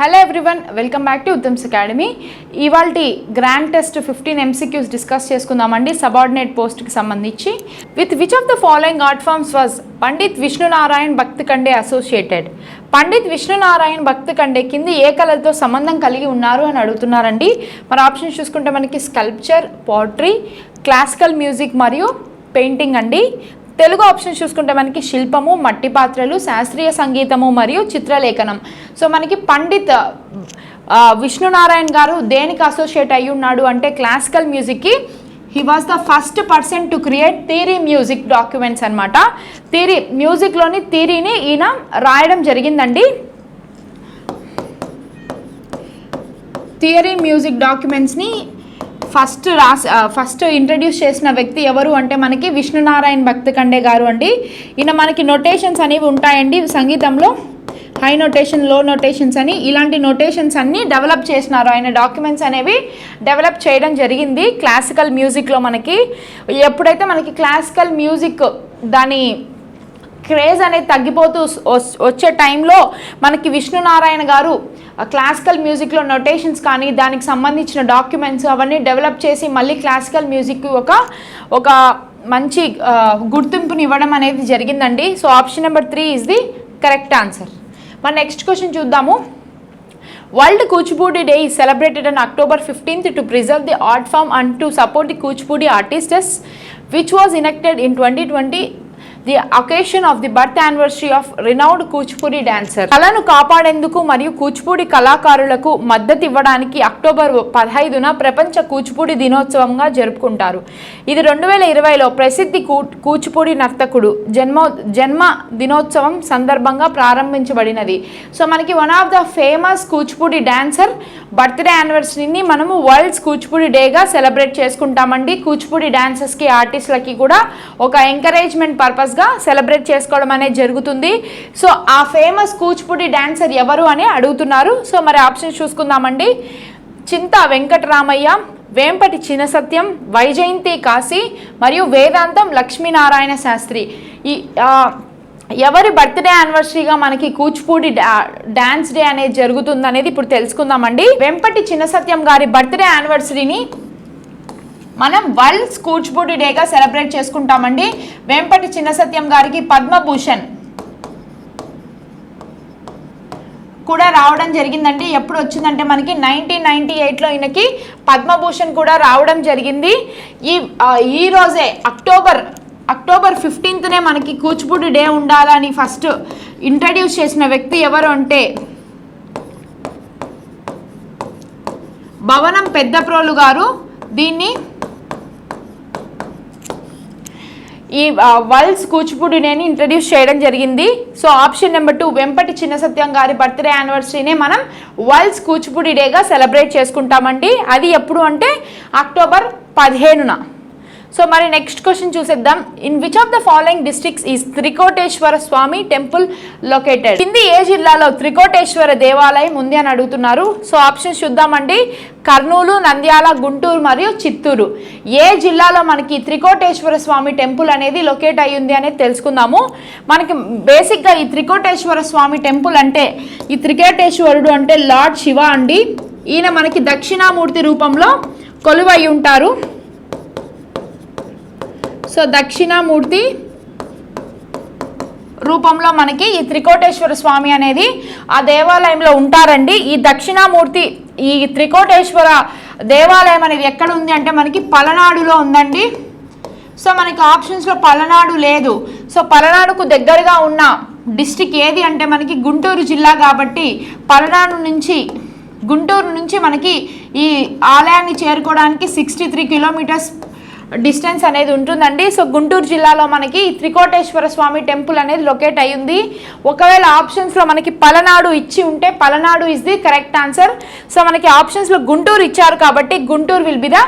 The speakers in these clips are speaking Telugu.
Hello everyone, welcome back to Uddham's Academy. ఇవాల్టి గ్రాండ్ టెస్ట్ 15 MCQs డిస్కస్ చేసుకుందామండి సబార్డినేట్ పోస్ట్ కి సంబంధించి. With which of the following art forms was Pandit Vishnu Narayan Bhatkhande associated? Pandit Vishnu Narayan Bhatkhande కింది ఏ కళతో సంబంధం కలిగి ఉన్నారు అని అడుగుతున్నారండి. మరి ఆప్షన్స్ చూసుకుంటే మనకి స్కల్ప్చర్, పోట్రీ, క్లాసికల్ మ్యూజిక్ మరియు పెయింటింగ్ అండి. తెలుగు ఆప్షన్స్ చూసుకుంటే మనకి శిల్పము, మట్టి పాత్రలు, శాస్త్రీయ సంగీతము మరియు చిత్రలేఖనం. సో మనకి పండిత్ విష్ణునారాయణ్ గారు దేనికి అసోసియేట్ అయ్యి ఉన్నాడు అంటే క్లాసికల్ మ్యూజిక్కి. He was the first person to create theory music documents అనమాట. థియరీ మ్యూజిక్లోని థియరీని ఈయన రాయడం జరిగిందండి. థియరీ మ్యూజిక్ డాక్యుమెంట్స్ని ఫస్ట్ ఇంట్రడ్యూస్ చేసిన వ్యక్తి ఎవరు అంటే మనకి విష్ణునారాయణ్ భక్త్ కండే గారు అండి. ఈయన మనకి నొటేషన్స్ అనేవి ఉంటాయండి సంగీతంలో, హై నొటేషన్, లో నొటేషన్స్ అని ఇలాంటి నొటేషన్స్ అన్నీ డెవలప్ చేసినారు. ఆయన డాక్యుమెంట్స్ అనేవి డెవలప్ చేయడం జరిగింది క్లాసికల్ మ్యూజిక్లో. మనకి ఎప్పుడైతే మనకి క్లాసికల్ మ్యూజిక్ దాని క్రేజ్ అనేది తగ్గిపోతూ వచ్చే టైంలో మనకి విష్ణునారాయణ గారు క్లాసికల్ మ్యూజిక్లో నొటేషన్స్ కానీ దానికి సంబంధించిన డాక్యుమెంట్స్ అవన్నీ డెవలప్ చేసి మళ్ళీ క్లాసికల్ మ్యూజిక్కి ఒక మంచి గుర్తింపుని ఇవ్వడం అనేది జరిగిందండి. So option number 3 is the correct answer. మన నెక్స్ట్ క్వశ్చన్ చూద్దాము. World Kuchipudi Day is celebrated on October 15th to preserve the art form and to support the Kuchipudi artists, which was enacted in 2020. The occasion of the birth anniversary of renowned Kuchipudi dancer. కళను కాపాడేందుకు మరియు కూచిపూడి కళాకారులకు మద్దతు ఇవ్వడానికి అక్టోబర్ 15న ప్రపంచ కూచిపూడి దినోత్సవంగా జరుపుకుంటారు. ఇది 2020లో ప్రసిద్ధి కూచిపూడి నర్తకుడు జన్మ దినోత్సవం సందర్భంగా ప్రారంభించబడినది. సో మనకి one of the famous Kuchipudi dancer birthday యానివర్సరీని మనము వరల్డ్స్ కూచిపూడి డేగా సెలబ్రేట్ చేసుకుంటామండి. కూచిపూడి డాన్సర్స్కి, ఆర్టిస్టులకి కూడా ఒక ఎంకరేజ్మెంట్ పర్పస్ సెలబ్రేట్ చేసుకోవడం అనేది జరుగుతుంది. సో ఆ ఫేమస్ కూచిపూడి డాన్సర్ ఎవరు అని అడుగుతున్నారు. సో మరి ఆప్షన్స్ చూసుకుందామండి. చింతా వెంకటరామయ్య, వేంపటి చినసత్యం, వైజయంతి కాశీ మరియు వేదాంతం లక్ష్మీనారాయణ శాస్త్రి. ఈ ఎవరి బర్త్డే యానివర్సరీగా మనకి కూచిపూడి డాన్స్ డే అనేది జరుగుతుంది అనేది ఇప్పుడు తెలుసుకుందామండి. వెంపటి చినసత్యం గారి బర్త్డే యానివర్సరీని మనం వరల్డ్స్ కూచిపూడి డేగా సెలబ్రేట్ చేసుకుంటామండి. వేంపటి చిన్నసత్యం గారికి పద్మభూషణ్ కూడా రావడం జరిగిందండి. ఎప్పుడు వచ్చిందంటే మనకి 1998లో ఈయనకి పద్మభూషణ్ కూడా రావడం జరిగింది. ఈ రోజే అక్టోబర్ 15నే మనకి కూచిపూడి డే ఉండాలని ఫస్ట్ ఇంట్రడ్యూస్ చేసిన వ్యక్తి ఎవరు అంటే భవనం పెద్దప్రోలు గారు. దీన్ని ఈ వరల్డ్స్ కూచిపూడి డేని ఇంట్రడ్యూస్ చేయడం జరిగింది. So option number 2 Vempati Chinnasatyam గారి బర్త్డే యానివర్సరీనే మనం వరల్డ్స్ కూచిపూడి డేగా సెలబ్రేట్ చేసుకుంటామండి. అది ఎప్పుడు అంటే అక్టోబర్ 15న. సో మరి నెక్స్ట్ క్వశ్చన్ చూసేద్దాం. In which of the following districts is Trikoteswara Swamy temple located? కింది ఏ జిల్లాలో త్రికోటేశ్వర దేవాలయం ఉంది అని అడుగుతున్నారు. సో ఆప్షన్స్ చూద్దామండి. కర్నూలు, నంద్యాల, గుంటూరు మరియు చిత్తూరు. ఏ జిల్లాలో మనకి త్రికోటేశ్వర స్వామి టెంపుల్ అనేది లొకేట్ అయ్యింది అనేది తెలుసుకుందాము. మనకి బేసిక్గా ఈ త్రికోటేశ్వర స్వామి టెంపుల్ అంటే ఈ త్రికోటేశ్వరుడు అంటే లార్డ్ శివ అండి. ఈయన మనకి దక్షిణామూర్తి రూపంలో కొలువై ఉంటారు. సో దక్షిణామూర్తి రూపంలో మనకి ఈ త్రికోటేశ్వర స్వామి అనేది ఆ దేవాలయంలో ఉంటారండి. ఈ దక్షిణామూర్తి ఈ త్రికోటేశ్వర దేవాలయం అనేది ఎక్కడ ఉంది అంటే మనకి పలనాడులో ఉందండి. సో మనకి ఆప్షన్స్లో పలనాడు లేదు. సో పలనాడుకు దగ్గరగా ఉన్న డిస్ట్రిక్ట్ ఏది అంటే మనకి గుంటూరు జిల్లా కాబట్టి పలనాడు నుంచి గుంటూరు నుంచి మనకి ఈ ఆలయాన్ని చేరుకోవడానికి 63 కిలోమీటర్స్ డిస్టెన్స్ అనేది ఉంటుందండి. సో గుంటూరు జిల్లాలో మనకి త్రికోటేశ్వర స్వామి టెంపుల్ అనేది లొకేట్ అయ్యింది. ఒకవేళ ఆప్షన్స్లో మనకి పలనాడు ఇచ్చి ఉంటే Palnadu is the correct answer. So మనకి ఆప్షన్స్లో గుంటూరు ఇచ్చారు కాబట్టి Guntur will be the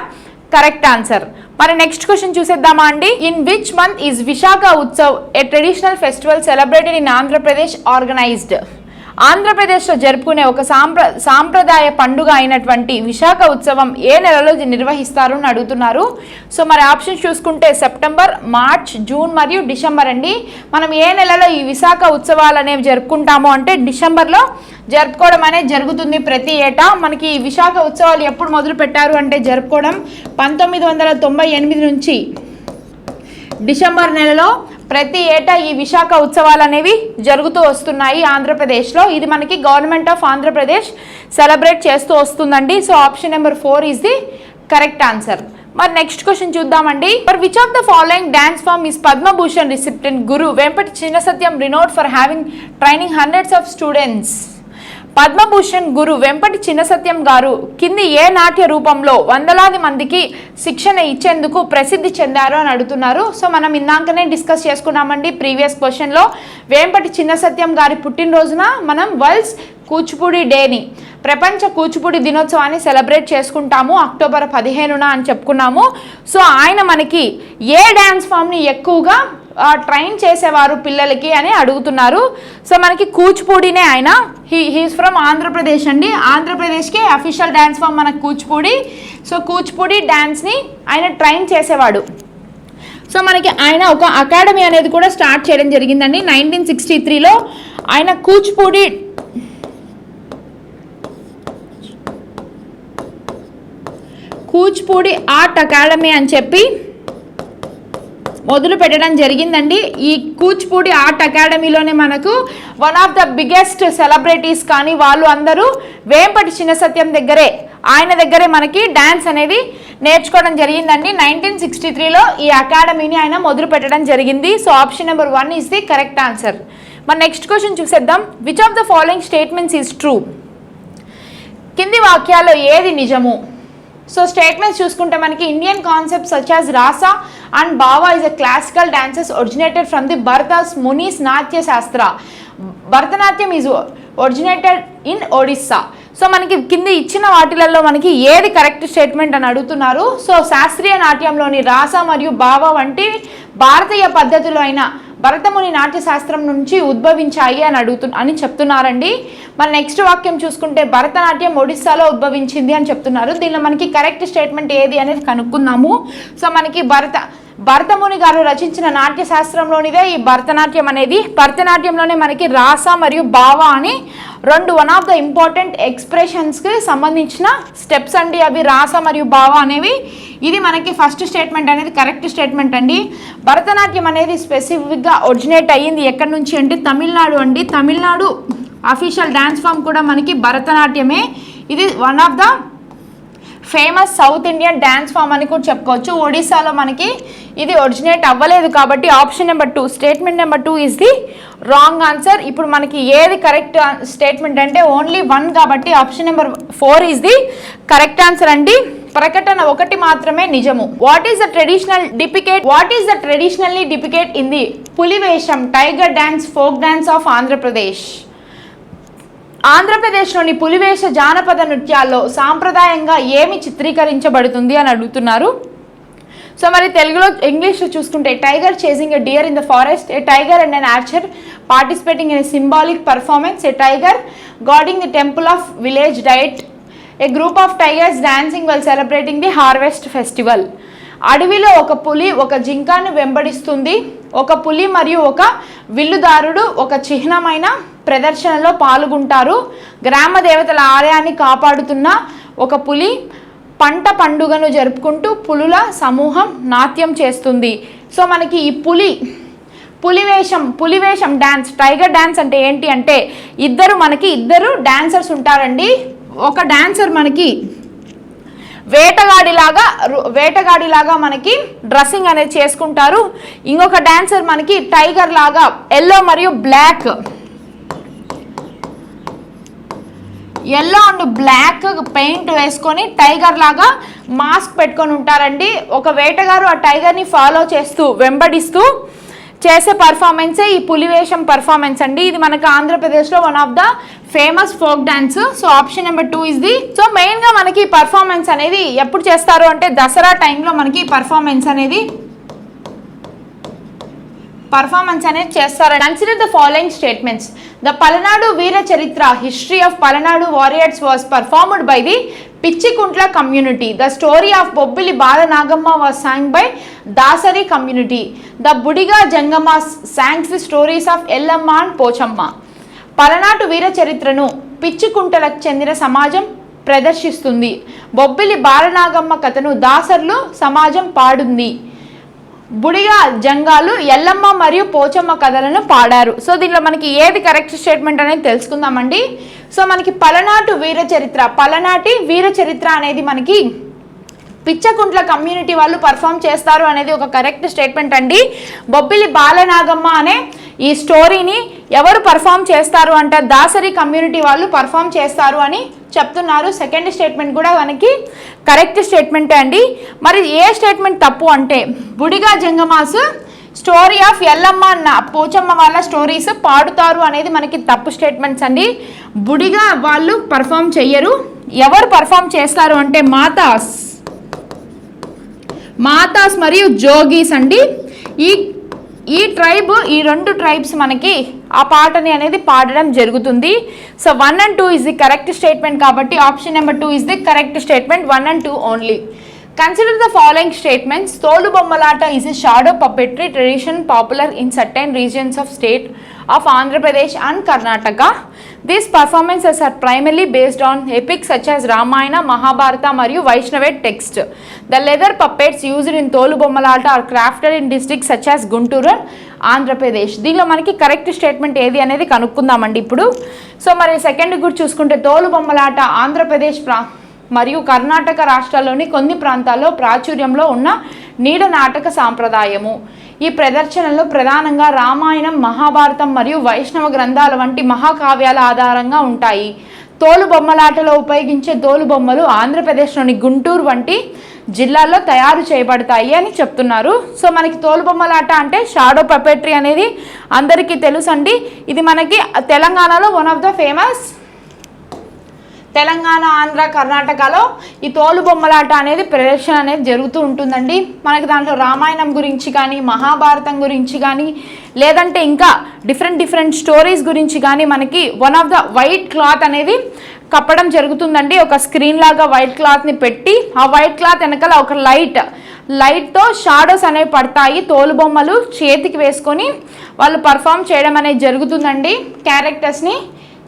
correct answer. మరి నెక్స్ట్ క్వశ్చన్ చూసేద్దామా అండి. In which month is Visakha Utsav A traditional festival celebrated in Andhra Pradesh organised? ఆంధ్రప్రదేశ్లో జరుపుకునే ఒక సాంప్రదాయ పండుగ అయినటువంటి విశాఖ ఉత్సవం ఏ నెలలో నిర్వహిస్తారు అని అడుగుతున్నారు. సో మరి ఆప్షన్స్ చూసుకుంటే సెప్టెంబర్, మార్చ్, జూన్ మరియు డిసెంబర్ అండి. మనం ఏ నెలలో ఈ విశాఖ ఉత్సవాలు అనేవి జరుపుకుంటాము అంటే డిసెంబర్లో జరుపుకోవడం అనేది జరుగుతుంది ప్రతి ఏటా. మనకి ఈ విశాఖ ఉత్సవాలు ఎప్పుడు మొదలు పెట్టారు అంటే జరుపుకోవడం 1998 నుంచి డిసెంబర్ నెలలో ప్రతి ఏటా ఈ విశాఖ ఉత్సవాలు అనేవి జరుగుతూ వస్తున్నాయి ఆంధ్రప్రదేశ్లో. ఇది మనకి గవర్నమెంట్ ఆఫ్ ఆంధ్రప్రదేశ్ సెలబ్రేట్ చేస్తూ వస్తుందండి. So option number 4 is the correct answer. మరి నెక్స్ట్ క్వశ్చన్ చూద్దామండి. For which of the following dance form is Padma Bhushan recipient Guru Vempati Chinna Satyam renowned for having training hundreds of students? Padma Bhushan Guru Vempati Chinna Satyam garu కింది ఏ నాట్య రూపంలో వందలాది మందికి శిక్షణ ఇచ్చేందుకు ప్రసిద్ధి చెందారు అని అడుగుతున్నారు. సో మనం ఇందాకనే డిస్కస్ చేసుకున్నామండి ప్రీవియస్ క్వశ్చన్లో. వెంపటి చిన్నసత్యం గారి పుట్టినరోజున మనం వరల్డ్స్ కూచిపూడి డేని, ప్రపంచ కూచిపూడి దినోత్సవాన్ని సెలబ్రేట్ చేసుకుంటాము అక్టోబర్ 15న అని చెప్పుకున్నాము. సో ఆయన మనకి ఏ డ్యాన్స్ ఫామ్ని ఎక్కువగా ట్రైన్ చేసేవారు పిల్లలకి అని అడుగుతున్నారు. సో మనకి కూచిపూడినే ఆయన, హీస్ ఫ్రమ్ ఆంధ్రప్రదేశ్ అండి. ఆంధ్రప్రదేశ్కి అఫీషియల్ డ్యాన్స్ ఫామ్ మనకు కూచిపూడి. సో కూచిపూడి డ్యాన్స్ని ఆయన ట్రైన్ చేసేవాడు. సో మనకి ఆయన ఒక అకాడమీ అనేది కూడా స్టార్ట్ చేయడం జరిగిందండి 1963లో. ఆయన కూచిపూడి ఆర్ట్ అకాడమీ అని చెప్పి మొదలు పెట్టడం జరిగిందండి. ఈ కూచిపూడి ఆర్ట్ అకాడమీలోనే మనకు one of the biggest celebrities కానీ వాళ్ళు అందరూ వేంపటి చిన్నసత్యం ఆయన దగ్గరే మనకి డ్యాన్స్ అనేది నేర్చుకోవడం జరిగిందండి. 1963లో ఈ అకాడమీని ఆయన మొదలు పెట్టడం జరిగింది. So option number 1 is the correct answer. మరి నెక్స్ట్ క్వశ్చన్ చూసేద్దాం. Which of the following statements is true? కింది వాక్యాల్లో ఏది నిజము? సో స్టేట్మెంట్స్ చూసుకుంటే మనకి Indian concept such as rasa and bhava is a classical dances originated from the Bharata's Muni's Natya Shastra. Bharatanatyam is originated in Odisha. So మనకి కింద ఇచ్చిన వాటిలలో మనకి ఏది కరెక్ట్ స్టేట్మెంట్ అని అడుగుతున్నారు. సో శాస్త్రీయ నాట్యంలోని రాస మరియు భావ వంటి భారతీయ పద్ధతులు అయిన భరతముని నాట్య శాస్త్రం నుంచి ఉద్భవించాయి అని చెప్తున్నారండి. మన నెక్స్ట్ వాక్యం చూసుకుంటే భరతనాట్యం ఒడిస్సాలో ఉద్భవించింది అని చెప్తున్నారు. దీనిలో మనకి కరెక్ట్ స్టేట్మెంట్ ఏది అనేది కనుక్కుందాము. సో మనకి భరతముని గారు రచించిన నాట్య శాస్త్రంలోనిదే ఈ భరతనాట్యం అనేది. భరతనాట్యంలోనే మనకి రాస మరియు భావ అని రెండు వన్ ఆఫ్ ద ఇంపార్టెంట్ ఎక్స్ప్రెషన్స్కి సంబంధించిన స్టెప్స్ అండి అవి, రాస మరియు భావ అనేవి. ఇది మనకి ఫస్ట్ స్టేట్మెంట్ అనేది కరెక్ట్ స్టేట్మెంట్ అండి. భరతనాట్యం అనేది స్పెసిఫిక్గా ఒరిజినేట్ అయ్యింది ఎక్కడి నుంచి అంటే తమిళనాడు అండి. తమిళనాడు అఫీషియల్ డ్యాన్స్ ఫామ్ కూడా మనకి భరతనాట్యమే. ఇది one of the famous South Indian dance form అని కూడా చెప్పుకోవచ్చు. ఒడిస్సాలో మనకి ఇది ఒరిజినేట్ అవ్వలేదు కాబట్టి option number 2 statement number 2 is the wrong answer. ఇప్పుడు మనకి ఏది కరెక్ట్ స్టేట్మెంట్ అంటే ఓన్లీ 1 కాబట్టి option number 4 is the correct answer అండి. ప్రకటన 1 మాత్రమే నిజము. What is the traditionally depict in the Pulivesham tiger dance folk dance of Andhra Pradesh? ఆంధ్రప్రదేశ్లోని పులివేష జానపద నృత్యాల్లో సాంప్రదాయంగా ఏమి చిత్రీకరించబడుతుంది అని అడుగుతున్నారు. సో మరి తెలుగులో ఇంగ్లీష్లో చూసుకుంటే tiger chasing a dear in the forest, A tiger and an Archer participating in a symbolic performance, A tiger guarding the temple of village diet, A group of tigers dancing while celebrating the harvest festival. అడవిలో ఒక పులి ఒక జింకను వెంబడిస్తుంది. ఒక పులి మరియు ఒక విల్లుదారుడు ఒక చిహ్నమైన ప్రదర్శనలో పాల్గొంటారు. గ్రామ దేవతల ఆలయాన్ని కాపాడుతున్న ఒక పులి పంట పండుగను జరుపుకుంటూ పులుల సమూహం నాట్యం చేస్తుంది. సో మనకి ఈ పులివేషం డ్యాన్స్, టైగర్ డ్యాన్స్ అంటే ఏంటి అంటే ఇద్దరు డాన్సర్స్ ఉంటారండి. ఒక డాన్సర్ మనకి వేటగాడిలాగా మనకి డ్రెస్సింగ్ అనేది చేసుకుంటారు. ఇంకొక డాన్సర్ మనకి టైగర్ లాగా ఎల్లో మరియు black, yellow and black paint వేసుకొని టైగర్ లాగా మాస్క్ పెట్టుకొని ఉంటారండి. ఒక వేటగారు ఆ టైగర్ని ఫాలో చేస్తూ వెంబడిస్తూ చేసే పర్ఫార్మెన్సే ఈ పులివేషం పర్ఫార్మెన్స్ అండి. ఇది మనకు ఆంధ్రప్రదేశ్లో one of the famous folk dance. So option number 2 is the. So మెయిన్గా మనకి పర్ఫార్మెన్స్ అనేది ఎప్పుడు చేస్తారు అంటే దసరా టైంలో మనకి పర్ఫార్మెన్స్ అనేది పర్ఫార్మెన్స్ అనేది చేస్తారు. Consider the following statements. The Palnadu Veera Charitra history of Palnadu warriors was performed by the Pichhikuntla community. The story of Bobbili Balanagamma was sung by Dasari community. The Budiga Jangamma songs the stories of Yellamma and Pochamma. పలనాటు వీర చరిత్రను పిచ్చికుంటలకు చెందిన సమాజం ప్రదర్శిస్తుంది. బొబ్బిలి బాలనాగమ్మ కథను దాసర్లు సమాజం పాడుంది. బుడిగా జంగాలు ఎల్లమ్మ మరియు పోచమ్మ కథలను పాడారు. సో దీనిలో మనకి ఏది కరెక్ట్ స్టేట్మెంట్ అనేది తెలుసుకుందామండి. సో మనకి పలనాటి వీర చరిత్ర అనేది మనకి పిచ్చకుంట్ల కమ్యూనిటీ వాళ్ళు పర్ఫామ్ చేస్తారు అనేది ఒక కరెక్ట్ స్టేట్మెంట్ అండి. బొబ్బిలి బాలనాగమ్మ అనే ఈ స్టోరీని ఎవరు పర్ఫామ్ చేస్తారు అంటే దాసరి కమ్యూనిటీ వాళ్ళు పర్ఫామ్ చేస్తారు అని చెప్తున్నారు. సెకండ్ స్టేట్మెంట్ కూడా మనకి కరెక్ట్ స్టేట్మెంటే అండి. మరి ఏ స్టేట్మెంట్ తప్పు అంటే బుడిగా జంగమాస్ స్టోరీ ఆఫ్ ఎల్లమ్మ పోచమ్మ వాళ్ళ స్టోరీస్ పాడుతారు అనేది మనకి తప్పు స్టేట్మెంట్స్ అండి. బుడిగా వాళ్ళు పర్ఫామ్ చెయ్యరు. ఎవరు పర్ఫామ్ చేస్తారు అంటే మాతాస్ మరియు జోగీస్ అండి. ఈ రెండు ట్రైబ్స్ మనకి ఆ పాటని అనేది పాడడం జరుగుతుంది. So 1 and 2 is the correct statement కాబట్టి option number 2 is the correct statement. 1 and 2 only. Consider the following statements. Tolu Bommalata is a shadow puppetry tradition popular in certain regions of state of Andhra Pradesh and Karnataka. These performances are primarily based on epics such as Ramayana, Mahabharata, Mariyu Vaishnava text. The leather puppets used in Tolu Bommalata are crafted in districts such as Guntur and Andhra Pradesh. దీనిలో మనకి కరెక్ట్ స్టేట్మెంట్ ఏది అనేది కనుక్కుందామండి ఇప్పుడు. సో మరి సెకండ్ కూడా చూసుకుంటే తోలు బొమ్మలాట ఆంధ్రప్రదేశ్ మరియు కర్ణాటక రాష్ట్రాల్లోని కొన్ని ప్రాంతాల్లో ప్రాచుర్యంలో ఉన్న నీడ నాటక సాంప్రదాయము. ఈ ప్రదర్శనలో ప్రధానంగా రామాయణం, మహాభారతం మరియు వైష్ణవ గ్రంథాల వంటి మహాకావ్యాల ఆధారంగా ఉంటాయి. తోలు బొమ్మలాటలో ఉపయోగించే తోలు బొమ్మలు ఆంధ్రప్రదేశ్లోని గుంటూరు వంటి జిల్లాల్లో తయారు చేయబడతాయి అని చెప్తున్నారు. సో మనకి తోలు బొమ్మలాట అంటే షాడో పపెట్రీ అనేది అందరికీ తెలుసు అండి. ఇది మనకి తెలంగాణలో one of the famous, Telangana, Andhra, కర్ణాటకలో ఈ తోలు బొమ్మలాట అనేది ప్రదర్శన అనేది జరుగుతూ ఉంటుందండి. మనకి దాంట్లో రామాయణం గురించి కానీ, మహాభారతం గురించి కానీ, లేదంటే ఇంకా డిఫరెంట్ స్టోరీస్ గురించి కానీ మనకి one of the white cloth అనేది కప్పడం జరుగుతుందండి. ఒక స్క్రీన్ లాగా వైట్ క్లాత్ని పెట్టి ఆ వైట్ క్లాత్ వెనకాల ఒక లైట్తో షాడోస్ అనేవి పడతాయి. తోలు బొమ్మలు చేతికి వేసుకొని వాళ్ళు పర్ఫామ్ చేయడం అనేది జరుగుతుందండి క్యారెక్టర్స్ని.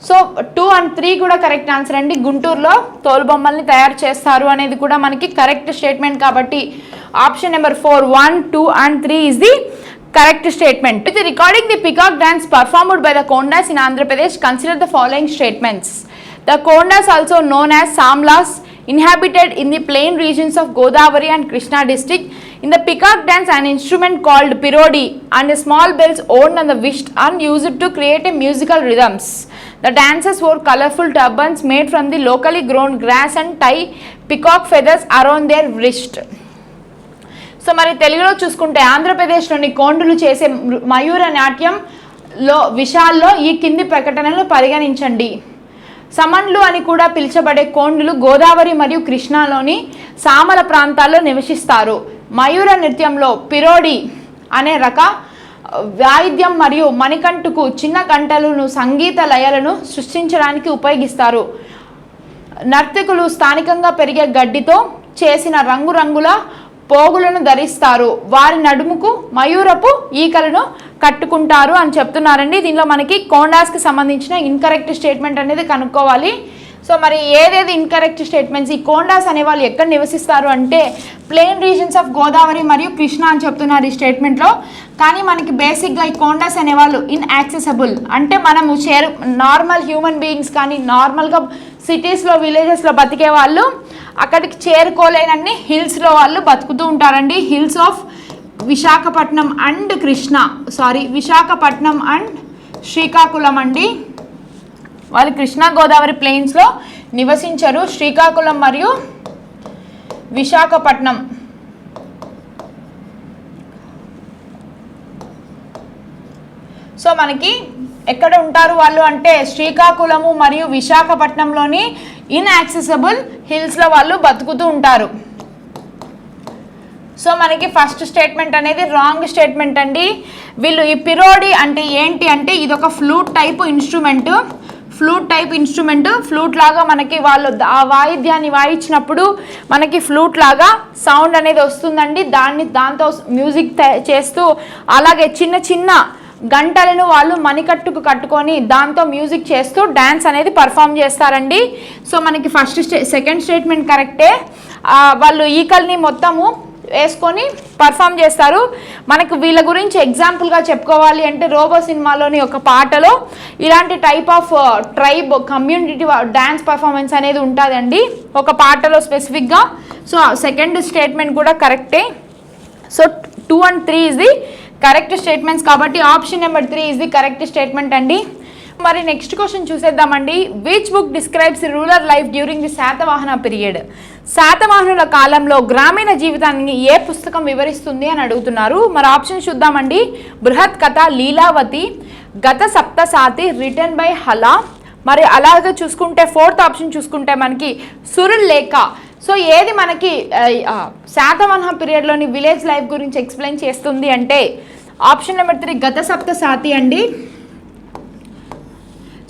సో 2 and 3 కూడా కరెక్ట్ ఆన్సర్ అండి. గుంటూరులో తోలు బొమ్మల్ని తయారు చేస్తారు అనేది కూడా మనకి కరెక్ట్ స్టేట్మెంట్ కాబట్టి option number 4, 1, 2 and 3 is the correct statement. With recording the peacock dance performed by the Kondas in Andhra Pradesh, consider the following statements. The Kondas, also known as Samlas, inhabited in the plain regions of Godavari and Krishna district. In the peacock dance, an instrument called pirodi and a small bells owned on the wrist and used to create a musical rhythms. The dancers wore colorful turbans made from the locally grown grass and tie peacock feathers around their wrist. So మరి తెలుగులో చూసుకుంటే ఆంధ్రప్రదేశ్లోని కోండులు చేసే మయూర నాట్యంలో విషయాల్లో ఈ కింది ప్రకటనలు పరిగణించండి. సమన్లు అని కూడా పిలుచబడే కోండులు గోదావరి మరియు కృష్ణాలోని సామల ప్రాంతాల్లో నివసిస్తారు. మయూర నృత్యంలో పిరోడి అనే రక వాయిద్యం మరియు మణికంఠకు చిన్న కంటలను సంగీత లయలను సృష్టించడానికి ఉపయోగిస్తారు. నర్తకులు స్థానికంగా పెరిగే గడ్డితో చేసిన రంగురంగుల పోగులను ధరిస్తారు. వారి నడుముకు మయూరపు ఈకలను కట్టుకుంటారు అని చెప్తున్నారండి. దీనిలో మనకి కోండాస్కి సంబంధించిన ఇన్కరెక్ట్ స్టేట్మెంట్ అనేది కనుక్కోవాలి. సో మరి ఏదేది ఇన్కరెక్ట్ స్టేట్మెంట్స్, ఈ కోండాస్ అనే వాళ్ళు ఎక్కడ నివసిస్తారు అంటే ప్లెయిన్ రీజన్స్ ఆఫ్ గోదావరి మరియు కృష్ణ అని చెప్తున్నారు ఈ స్టేట్మెంట్లో. కానీ మనకి బేసిక్గా ఈ కోండాస్ అనేవాళ్ళు ఇన్యాక్సెసబుల్ అంటే మనము నార్మల్ హ్యూమన్ బీయింగ్స్ కానీ నార్మల్గా సిటీస్లో విలేజెస్లో బతికే వాళ్ళు అక్కడికి చేరుకోలేనన్ని హిల్స్లో వాళ్ళు బతుకుతూ ఉంటారండి. Hills of Visakhapatnam and Visakhapatnam and Srikakulam అండి. వాళ్ళు కృష్ణా గోదావరి ప్లెయిన్స్లో నివసించరు. శ్రీకాకుళం మరియు విశాఖపట్నం సో మనకి ఎక్కడ ఉంటారు వాళ్ళు అంటే శ్రీకాకుళము మరియు విశాఖపట్నంలోని ఇన్యాక్సెసబుల్ హిల్స్లో వాళ్ళు బతుకుతూ ఉంటారు. సో మనకి ఫస్ట్ స్టేట్మెంట్ అనేది రాంగ్ స్టేట్మెంట్ అండి. వీళ్ళు ఈ పిరోడి అంటే ఏంటి అంటే ఇది ఒక ఫ్లూట్ టైప్ ఇన్స్ట్రుమెంట్. ఫ్లూట్ లాగా మనకి వాళ్ళు ఆ వాయిద్యాన్ని వాయించినప్పుడు మనకి ఫ్లూట్ లాగా సౌండ్ అనేది వస్తుందండి. దాంతో మ్యూజిక్ చేస్తూ అలాగే చిన్న చిన్న గంటలను వాళ్ళు మణికట్టుకు కట్టుకొని దాంతో మ్యూజిక్ చేస్తూ డ్యాన్స్ అనేది పర్ఫామ్ చేస్తారండి. సో మనకి సెకండ్ స్టేట్మెంట్ కరెక్టే. వాళ్ళు ఈకల్ని మొత్తము వేసుకొని పర్ఫామ్ చేస్తారు. మనకు వీళ్ళ గురించి ఎగ్జాంపుల్గా చెప్పుకోవాలి అంటే రోబో సినిమాలోని ఒక పాటలో ఇలాంటి type of tribe community dance performance అనేది ఉంటుందండి ఒక పాటలో స్పెసిఫిక్గా. సో సెకండ్ స్టేట్మెంట్ కూడా కరెక్టే. So 2 and 3 is the correct statements కాబట్టి option number 3 is the correct statement అండి. మరి నెక్స్ట్ క్వశ్చన్ చూసేద్దామండి. Which book describes rural life during the Satavahana period? శాతవాహనుల కాలంలో గ్రామీణ జీవితాన్ని ఏ పుస్తకం వివరిస్తుంది అని అడుగుతున్నారు. మరి ఆప్షన్ చూద్దామండి. బృహత్ కథ, లీలావతి, గత సప్తసాతి, రిటర్న్ బై హలా. మరి అలాగే చూసుకుంటే ఫోర్త్ ఆప్షన్ చూసుకుంటే మనకి సురుల్ లేఖ. సో ఏది మనకి శాతవాహన పీరియడ్లోని విలేజ్ లైఫ్ గురించి ఎక్స్ప్లెయిన్ చేస్తుంది అంటే ఆప్షన్ నెంబర్ 3 గత సప్తసాతి అండి.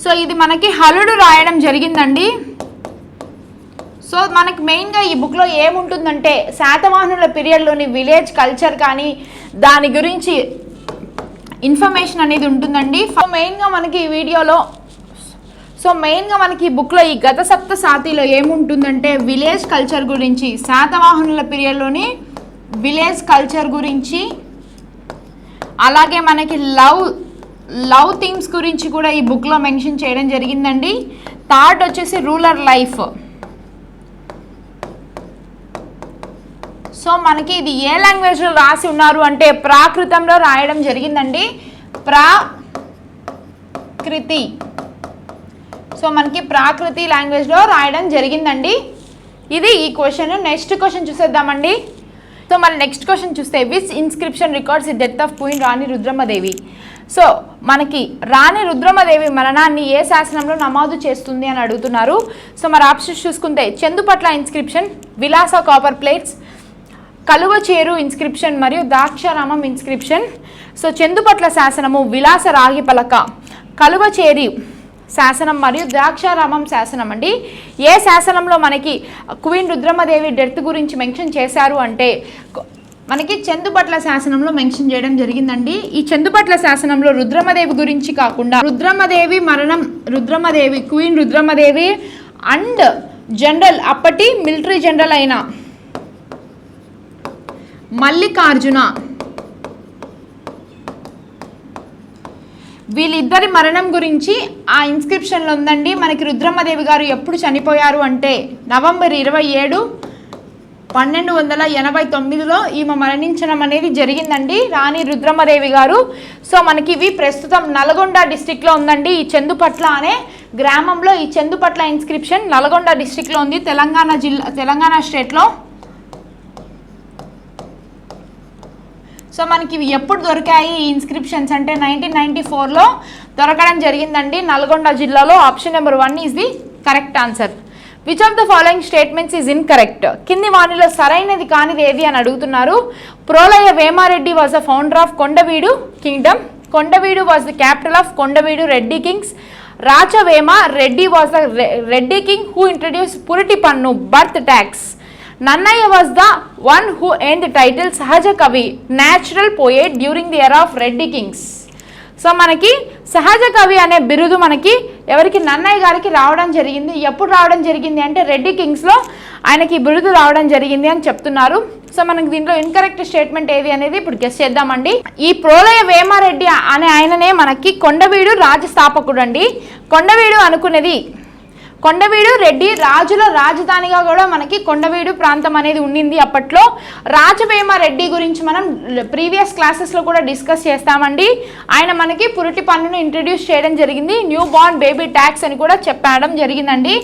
సో ఇది మనకి హలుడు రాయడం జరిగిందండి. సో మనకి మెయిన్గా ఈ బుక్లో ఏముంటుందంటే శాతవాహనుల పీరియడ్లోని విలేజ్ కల్చర్ కానీ దాని గురించి ఇన్ఫర్మేషన్ అనేది ఉంటుందండి. మెయిన్గా మనకి ఈ వీడియోలో మెయిన్గా మనకి ఈ బుక్లో ఈ గత సప్తసాతిలో ఏముంటుందంటే విలేజ్ కల్చర్ గురించి, శాతవాహనుల పీరియడ్లోని విలేజ్ కల్చర్ గురించి, అలాగే మనకి లవ్ థీమ్స్ గురించి కూడా ఈ బుక్లో మెన్షన్ చేయడం జరిగిందండి. థర్డ్ వచ్చేసి రూరల్ లైఫ్. సో మనకి ఇది ఏ లాంగ్వేజ్లో రాసి ఉన్నారు అంటే ప్రాకృతంలో రాయడం జరిగిందండి. ప్రాకృతి. సో మనకి ప్రాకృతి లాంగ్వేజ్లో రాయడం జరిగిందండి. ఇది ఈ క్వశ్చన్. నెక్స్ట్ క్వశ్చన్ చూసేద్దామండి. సో మన నెక్స్ట్ క్వశ్చన్ చూస్తే which inscription records the death of queen Rani Rudrama Devi? So మనకి రాణి రుద్రమదేవి మరణాన్ని ఏ శాసనంలో నమోదు చేస్తుంది అని అడుగుతున్నారు. సో మరి ఆప్షన్స్ చూసుకుంటే చందుపట్ల ఇన్స్క్రిప్షన్, విలాస కాపర్ ప్లేట్స్, కలువచేరు ఇన్స్క్రిప్షన్ మరియు ద్రాక్షారామం ఇన్స్క్రిప్షన్. సో చందుపట్ల శాసనము, విలాస రాగి పలక, కలువచేరి శాసనం మరియు ద్రాక్షారామం శాసనం అండి. ఏ శాసనంలో మనకి క్వీన్ రుద్రమదేవి డెత్ గురించి మెన్షన్ చేశారు అంటే మనకి చందుపట్ల శాసనంలో మెన్షన్ చేయడం జరిగిందండి. ఈ చందుపట్ల శాసనంలో రుద్రమదేవి గురించి కాకుండా రుద్రమదేవి మరణం, క్వీన్ రుద్రమదేవి అండ్ జనరల్ అప్పటి మిలిటరీ జనరల్ అయిన మల్లికార్జున వీళ్ళిద్దరి మరణం గురించి ఆ ఇన్స్క్రిప్షన్లో ఉందండి. మనకి రుద్రమదేవి గారు ఎప్పుడు చనిపోయారు అంటే నవంబర్ 27, 1289లో ఈమె మరణించడం అనేది జరిగిందండి, రాణి రుద్రమదేవి గారు. సో మనకి ఇవి ప్రస్తుతం నల్గొండ డిస్టిక్లో ఉందండి. ఈ చందుపట్ల అనే గ్రామంలో ఈ చందుపట్ల ఇన్స్క్రిప్షన్ నల్గొండ డిస్టిక్లో ఉంది, తెలంగాణ స్టేట్లో. సో మనకి ఇవి ఎప్పుడు దొరికాయి ఈ ఇన్స్క్రిప్షన్స్ అంటే 1994లో దొరకడం జరిగిందండి నల్గొండ జిల్లాలో. Option number 1 is the correct answer. Which of the following statements is incorrect? కింది వాణిలో సరైనది కానిది ఏది అని అడుగుతున్నారు. Prolaya Vema Reddy was the founder of Kondavidu kingdom. Kondavidu was the capital of Kondavidu Reddy kings. Rachavema Reddy was the Reddy king who introduce puriti pannu birth tax. Nannaya was the one who earned the title Sahaja Kavi, natural poet during the era of Reddy Kings. So మనకి సహజ కవి అనే బిరుదు మనకి ఎవరికి నన్నయ్య గారికి రావడం జరిగింది. ఎప్పుడు రావడం జరిగింది అంటే రెడ్డి కింగ్స్లో ఆయనకి బిరుదు రావడం జరిగింది అని చెప్తున్నారు. సో మనకి దీంట్లో ఇన్కరెక్ట్ స్టేట్మెంట్ ఏది అనేది ఇప్పుడు గెస్ చేద్దామండి. ఈ ప్రోలయ వేమారెడ్డి అనే ఆయననే మనకి కొండవీడు రాజస్థాపకుడు అండి. కొండవీడు అనుకునేది కొండవీడు రెడ్డి రాజుల రాజధానిగా కూడా మనకి కొండవీడు ప్రాంతం అనేది ఉండింది అప్పట్లో. రాజవేమ రెడ్డి గురించి మనం ప్రీవియస్ క్లాసెస్లో కూడా డిస్కస్ చేస్తామండి. ఆయన మనకి పురిటి పన్నును ఇంట్రడ్యూస్ చేయడం జరిగింది, న్యూ బార్న్ బేబీ ట్యాక్స్ అని కూడా చెప్పడం జరిగిందండి.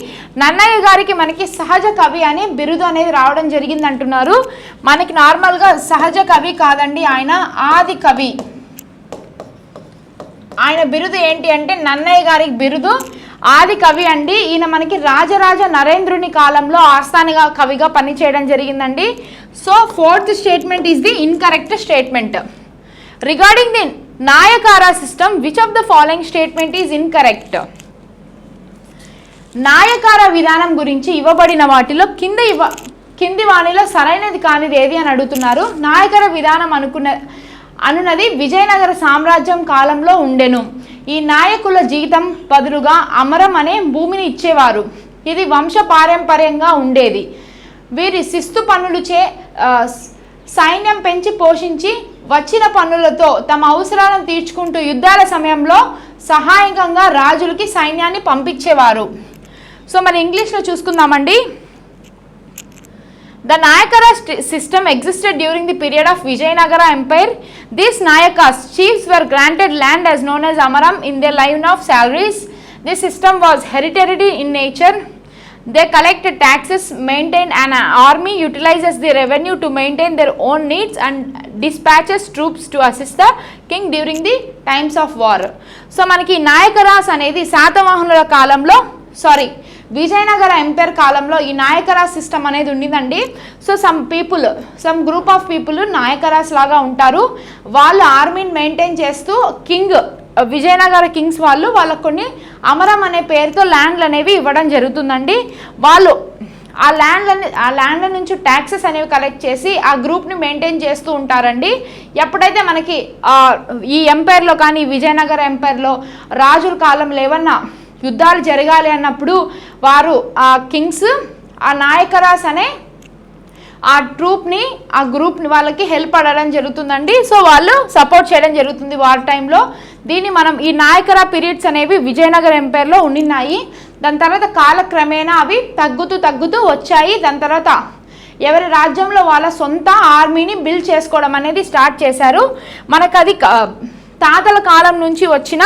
నన్నయ్య గారికి మనకి సహజ కవి అని బిరుదు అనేది రావడం జరిగింది అంటున్నారు. మనకి నార్మల్గా సహజ కవి కాదండి, ఆయన ఆది కవి. ఆయన బిరుదు ఏంటి అంటే నన్నయ్య గారికి బిరుదు ఆది కవి అండి. ఈయన మనకి రాజరాజ నరేంద్రుని కాలంలో ఆస్థానిగా కవిగా పనిచేయడం జరిగిందండి. So 4th statement is the incorrect statement. Regarding the Nayakara system, which of the following statement is incorrect? నాయకార విధానం గురించి ఇవ్వబడిన వాటిలో కింది వాణిలో సరైనది కానిది ఏది అని అడుగుతున్నారు. నాయకర విధానం అనున్నది విజయనగర సామ్రాజ్యం కాలంలో ఉండెను. ఈ నాయకుల జీతం బదులుగా అమరం అనే భూమిని ఇచ్చేవారు. ఇది వంశ పారంపర్యంగా ఉండేది. వీరి శిస్తు పన్నులచే సైన్యం పెంచి పోషించి వచ్చిన పన్నులతో తమ అవసరాలను తీర్చుకుంటూ యుద్ధాల సమయంలో సహాయకంగా రాజులకి సైన్యాన్ని పంపించేవారు. సో మరి ఇంగ్లీష్లో చూసుకుందామండి. The Nayakara system existed during the period of Vijayanagara Empire. These Nayakas, chiefs, were granted land as known as Amaram in their line of salaries. This system was hereditary in nature. They collected taxes, maintained an army, utilizes the revenue to maintain their own needs, and dispatches troops to assist the king during the times of war. So మనకి నాయకరాస్ అనేది శాతవాహనుల కాలంలో విజయనగర ఎంపైర్ కాలంలో ఈ నాయకరా సిస్టమ్ అనేది ఉండిందండి. So some group of people Nayakaras లాగా ఉంటారు. వాళ్ళు ఆర్మీని మెయింటైన్ చేస్తూ విజయనగర కింగ్స్ వాళ్ళకు కొన్ని అమరం అనే పేరుతో ల్యాండ్లు అనేవి ఇవ్వడం జరుగుతుందండి. వాళ్ళు ఆ ల్యాండ్ల నుంచి ట్యాక్సెస్ అనేవి కలెక్ట్ చేసి ఆ గ్రూప్ని మెయింటైన్ చేస్తూ ఉంటారండి. ఎప్పుడైతే మనకి ఈ ఎంపైర్లో కానీ విజయనగర ఎంపైర్లో రాజుల కాలంలో ఏమన్నా యుద్ధాలు జరగాలి అన్నప్పుడు వారు ఆ కింగ్స్ ఆ నాయకరాస్ అనే ఆ గ్రూప్ని వాళ్ళకి హెల్ప్ అడగడం జరుగుతుందండి. సో వాళ్ళు సపోర్ట్ చేయడం జరుగుతుంది వార్ టైంలో. దీన్ని మనం ఈ నాయకరా పీరియడ్స్ అనేవి విజయనగర ఎంపైర్లో ఉండినాయి. దాని తర్వాత కాలక్రమేణా అవి తగ్గుతూ వచ్చాయి. దాని తర్వాత ఎవరి రాజ్యంలో వాళ్ళ సొంత ఆర్మీని బిల్డ్ చేసుకోవడం అనేది స్టార్ట్ చేశారు. మనకు అది తాతల కాలం నుంచి వచ్చిన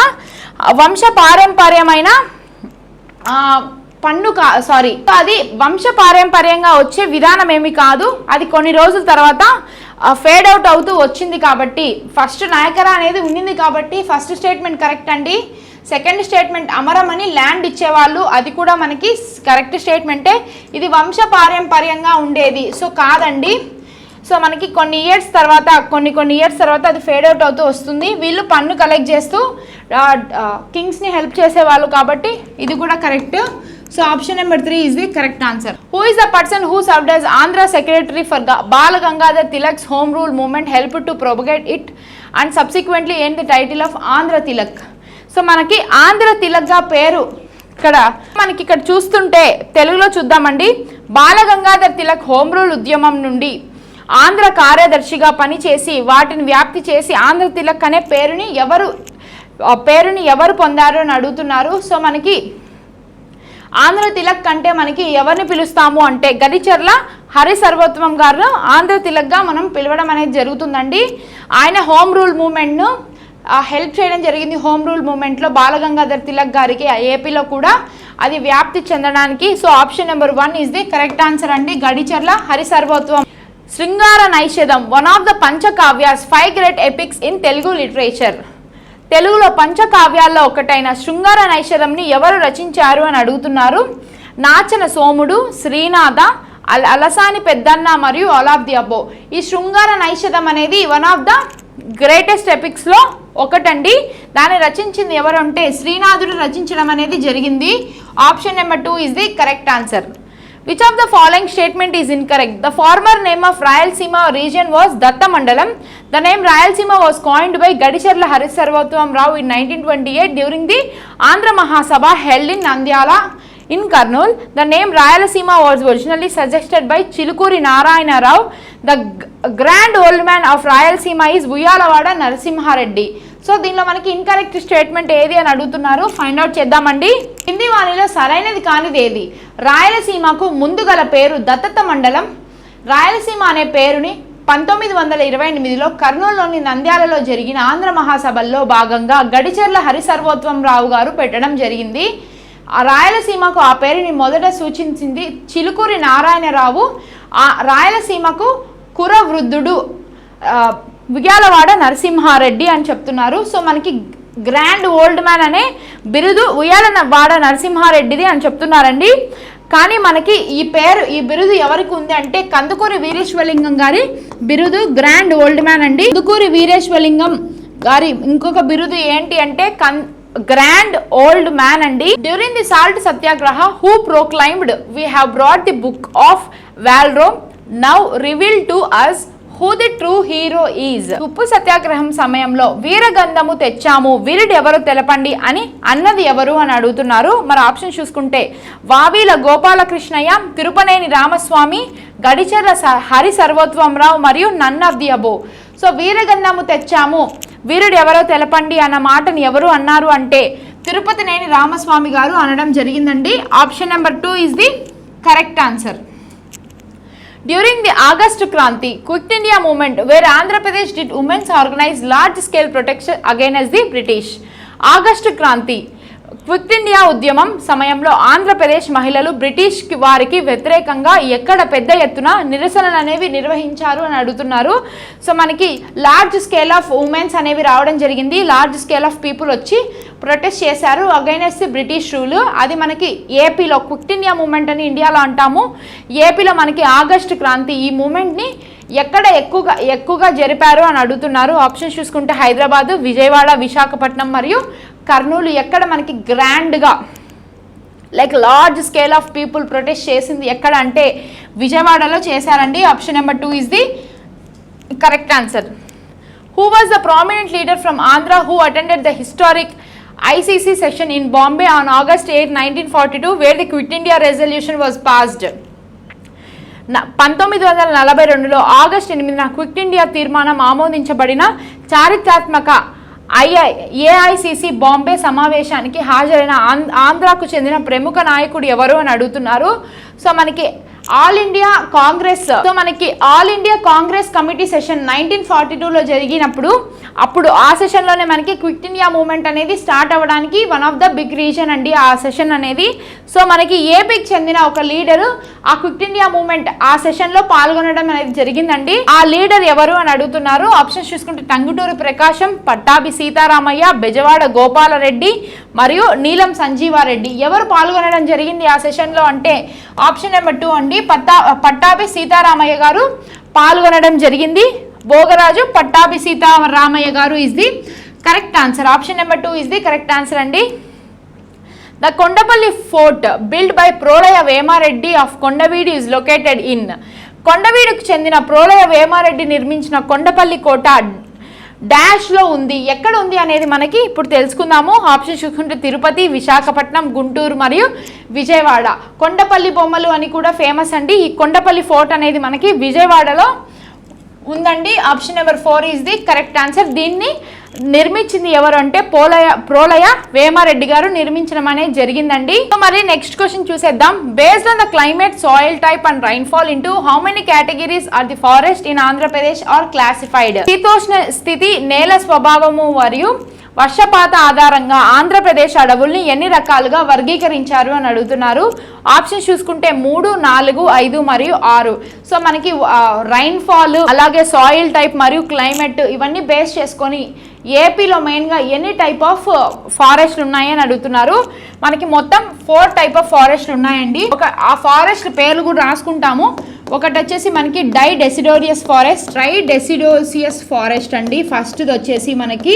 వంశ పారంపర్యమైన అది వంశ పారంపర్యంగా వచ్చే విధానం ఏమి కాదు. అది కొన్ని రోజుల తర్వాత ఫేడ్ అవుట్ అవుతూ వచ్చింది. కాబట్టి ఫస్ట్ నాయకరా అనేది ఉండింది కాబట్టి ఫస్ట్ స్టేట్మెంట్ కరెక్ట్ అండి. సెకండ్ స్టేట్మెంట్ అమరం అని ల్యాండ్ ఇచ్చేవాళ్ళు, అది కూడా మనకి కరెక్ట్ స్టేట్మెంటే. ఇది వంశ పారంపర్యంగా ఉండేది, సో కాదండి. సో మనకి కొన్ని ఇయర్స్ తర్వాత అది ఫేడ్ అవుట్ అవుతూ వస్తుంది. వీళ్ళు పన్ను కలెక్ట్ చేస్తూ కింగ్స్ని హెల్ప్ చేసేవాళ్ళు కాబట్టి ఇది కూడా correct. So option number 3 is the correct answer. Who is the person who served as Andhra secretary for Bal Gangadhar Tilak's home rule movement, help to propagate it and subsequently earn the title of Andhra Tilak? So మనకి ఆంధ్ర తిలక్గా పేరు మనకి ఇక్కడ చూస్తుంటే తెలుగులో చూద్దామండి. బాల గంగాధర్ తిలక్ హోమ్ రూల్ ఉద్యమం నుండి ఆంధ్ర కార్యదర్శిగా పనిచేసి వాటిని వ్యాప్తి చేసి ఆంధ్ర తిలక్ అనే పేరుని ఎవరు పొందారు అని అడుగుతున్నారు. సో మనకి ఆంధ్ర తిలక్ అంటే మనకి ఎవరిని పిలుస్తాము అంటే గడిచెర్ల హరి సర్వోత్తమం గారు ఆంధ్ర తిలక్గా మనం పిలవడం అనేది జరుగుతుందండి. ఆయన హోమ్ రూల్ మూవ్మెంట్ను హెల్ప్ చేయడం జరిగింది. హోమ్ రూల్ మూవ్మెంట్లో బాలగంగాధర్ తిలక్ గారికి ఏపీలో కూడా అది వ్యాప్తి చెందడానికి. So option number 1 is the correct answer అండి, Gadicherla Hari Sarvottamam. Sringara Naishadham, one of the Panchakavyas 5 great epics in Telugu literature. తెలుగులో పంచకావ్యాల్లో ఒకటైన శృంగార నైషధంని ఎవరు రచించారు అని అడుగుతున్నారు. నాచన సోముడు, శ్రీనాథ, అలసాని పెద్దన్న మరియు ఆల్ ఆఫ్ ది అబో. ఈ శృంగార నైషధం అనేది వన్ ఆఫ్ ద గ్రేటెస్ట్ ఎపిక్స్లో ఒకటండి. దాన్ని రచించింది ఎవరు అంటే శ్రీనాథుడు రచించడం అనేది జరిగింది. Option number 2 is the correct answer. Which of the following statement is incorrect? The former name of Rayalaseema region was Datta Mandalam. The name Rayalaseema was coined by Gadicherla Hari Sarvottam Rao in 1928 during the Andhra Mahasabha held in Nandyala in Kurnool. The name Rayalaseema was originally suggested by Chilukuri Narayana Rao. The grand old man of Rayalaseema is Uyalavada Narasimha Reddy. So దీనిలో మనకి ఇన్కరెక్ట్ స్టేట్మెంట్ ఏది అని అడుగుతున్నారు, ఫైండ్ అవుట్ చేద్దామండి. కింది వాణిలో సరైనది కానిది ఏది? రాయలసీమకు ముందు గల పేరు దత్తత మండలం. రాయలసీమ అనే పేరుని 1928లో కర్నూలులోని నంద్యాలలో జరిగిన ఆంధ్ర మహాసభల్లో భాగంగా గడిచెర్ల హరి సర్వోత్తమం రావు గారు పెట్టడం జరిగింది. ఆ రాయలసీమకు ఆ పేరుని మొదట సూచించింది చిలుకూరి నారాయణరావు. ఆ రాయలసీమకు కురవృద్ధుడు ఉయ్యాలవాడ నరసింహారెడ్డి అని చెప్తున్నారు. సో మనకి గ్రాండ్ ఓల్డ్ మ్యాన్ అనే బిరుదు ఉయ్యాలవాడ నరసింహారెడ్డిది అని చెప్తున్నారండి. కానీ మనకి ఈ బిరుదు ఎవరికి ఉంది అంటే కందుకూరి వీరేశ్వరలింగం గారి బిరుదు గ్రాండ్ ఓల్డ్ మ్యాన్ అండి. కందుకూరి వీరేశ్వరలింగం గారి ఇంకొక బిరుదు ఏంటి అంటే గ్రాండ్ ఓల్డ్ మ్యాన్ అండి. During the salt satyagraha who proclaimed we have brought the book of valour now reveal to us who the true hero is. ఉప్పు సత్యాగ్రహం సమయంలో వీరగంధము తెచ్చాము, వీరుడు ఎవరో తెలపండి అని అన్నది ఎవరు అని అడుగుతున్నారు. మరి ఆప్షన్ చూసుకుంటే వావీల గోపాలకృష్ణయ్య, తిరుపనేని రామస్వామి, గడిచెర్ల హరి సర్వోత్వంరావు మరియు none of the above. So వీరగంధము తెచ్చాము, వీరుడు ఎవరో తెలపండి అన్న మాటని ఎవరు అన్నారు అంటే తిరుపతినేని రామస్వామి గారు అనడం జరిగిందండి. Option number 2 is the correct answer. During the August Kranti, Quit India movement, where Andhra Pradesh did women's organize large-scale protection against the British. August Kranti, quit India ఉద్యమం సమయంలో ఆంధ్రప్రదేశ్ మహిళలు బ్రిటిష్ వారికి వ్యతిరేకంగా ఎక్కడ పెద్ద ఎత్తున నిరసనలు అనేవి నిర్వహించారు అని అడుగుతున్నారు. సో మనకి లార్జ్ స్కేల్ ఆఫ్ ఉమెన్స్ అనేవి రావడం జరిగింది. లార్జ్ స్కేల్ ఆఫ్ పీపుల్ వచ్చి ప్రొటెస్ట్ చేశారు అగైనెస్ట్ బ్రిటిష్ రూల్. అది మనకి ఏపీలో క్విట్ ఇండియా మూమెంట్ అని ఇండియాలో అంటాము. ఏపీలో మనకి ఆగస్టు క్రాంతి ఈ మూమెంట్ని ఎక్కడ ఎక్కువగా జరిపారు అని అడుగుతున్నారు. ఆప్షన్స్ చూసుకుంటే హైదరాబాదు, విజయవాడ, విశాఖపట్నం మరియు కర్నూలు. ఎక్కడ మనకి గ్రాండ్గా like large scale of people protest చేసింది ఎక్కడ అంటే విజయవాడలో చేశారండి. Option number 2 is the correct answer. Who was the prominent leader from Andhra who attended the historic ICC session in Bombay on August 8, 1942 where the Quit India resolution was passed. 1942లో ఆగస్టు 8న క్విట్ ఇండియా తీర్మానం ఆమోదించబడిన చారిత్రాత్మక AICC బాంబే సమావేశానికి హాజరైన ఆంధ్రాకు చెందిన ప్రముఖ నాయకుడు ఎవరు అని అడుగుతున్నారు. సో మనకి All India Congress committee session 1942లో జరిగినప్పుడు అప్పుడు ఆ సెషన్లోనే మనకి క్విట్ ఇండియా మూవ్మెంట్ అనేది స్టార్ట్ అవ్వడానికి one of the big reason అండి ఆ సెషన్ అనేది. సో మనకి ఏపీకి చెందిన ఒక లీడరు ఆ క్విట్ ఇండియా మూవ్మెంట్ ఆ సెషన్లో పాల్గొనడం అనేది జరిగిందండి. ఆ లీడర్ ఎవరు అని అడుగుతున్నారు. ఆప్షన్స్ చూసుకుంటే టంగుటూరి ప్రకాశం, పట్టాభి సీతారామయ్య, బెజవాడ గోపాలరెడ్డి మరియు నీలం సంజీవారెడ్డి. ఎవరు పాల్గొనడం జరిగింది ఆ సెషన్లో అంటే ఆప్షన్ నెంబర్ 2 అండి. పట్టాభి సీతారామయ్య గారు పాల్గొనడం జరిగింది. Bhogaraju Pattabhi Sitaramayya garu is the correct answer. Option number 2 is the correct answer అండి. The Kondapalli fort build by Prolaya Vema Reddy of Kondavidu is located in. కొండవీడుకు చెందిన ప్రోలయ వేమారెడ్డి నిర్మించిన కొండపల్లి కోట డాష్లో ఉంది. ఎక్కడ ఉంది అనేది మనకి ఇప్పుడు తెలుసుకుందాము. ఆప్షన్ చూసుకుంటే తిరుపతి, విశాఖపట్నం, గుంటూరు మరియు విజయవాడ. కొండపల్లి బొమ్మలు అని కూడా ఫేమస్ అండి. ఈ కొండపల్లి ఫోర్ట్ అనేది మనకి విజయవాడలో ఉందండి. Option number 4 is the correct answer. దీన్ని నిర్మించింది ఎవరు అంటే ప్రోలయ వేమారెడ్డి గారు నిర్మించడం అనేది జరిగిందండి. సో మరి నెక్స్ట్ క్వశ్చన్ చూసేద్దాం. Based on the climate, soil type and rainfall into how many categories are the forest in Andhra Pradesh are classified. శీతోష్ణ స్థితి, నేల స్వభావము మరియు వర్షపాత ఆధారంగా ఆంధ్రప్రదేశ్ అడవుల్ని ఎన్ని రకాలుగా వర్గీకరించారు అని అడుగుతున్నారు. ఆప్షన్స్ చూసుకుంటే 3, 4, 5 మరియు 6. సో మనకి రైన్ఫాల్ అలాగే సాయిల్ టైప్ మరియు క్లైమేట్ ఇవన్నీ బేస్ చేసుకొని ఏపీలో మెయిన్గా ఎన్ని టైప్ ఆఫ్ ఫారెస్ట్లు ఉన్నాయని అడుగుతున్నారు. మనకి మొత్తం 4 టైప్ ఆఫ్ ఫారెస్ట్లు ఉన్నాయండి. ఆ ఫారెస్ట్ పేర్లు కూడా రాసుకుంటాము. ఒకటి వచ్చేసి మనకి డైడెసిడోరియస్ ఫారెస్ట్ అండి ఫస్ట్ది వచ్చేసి మనకి.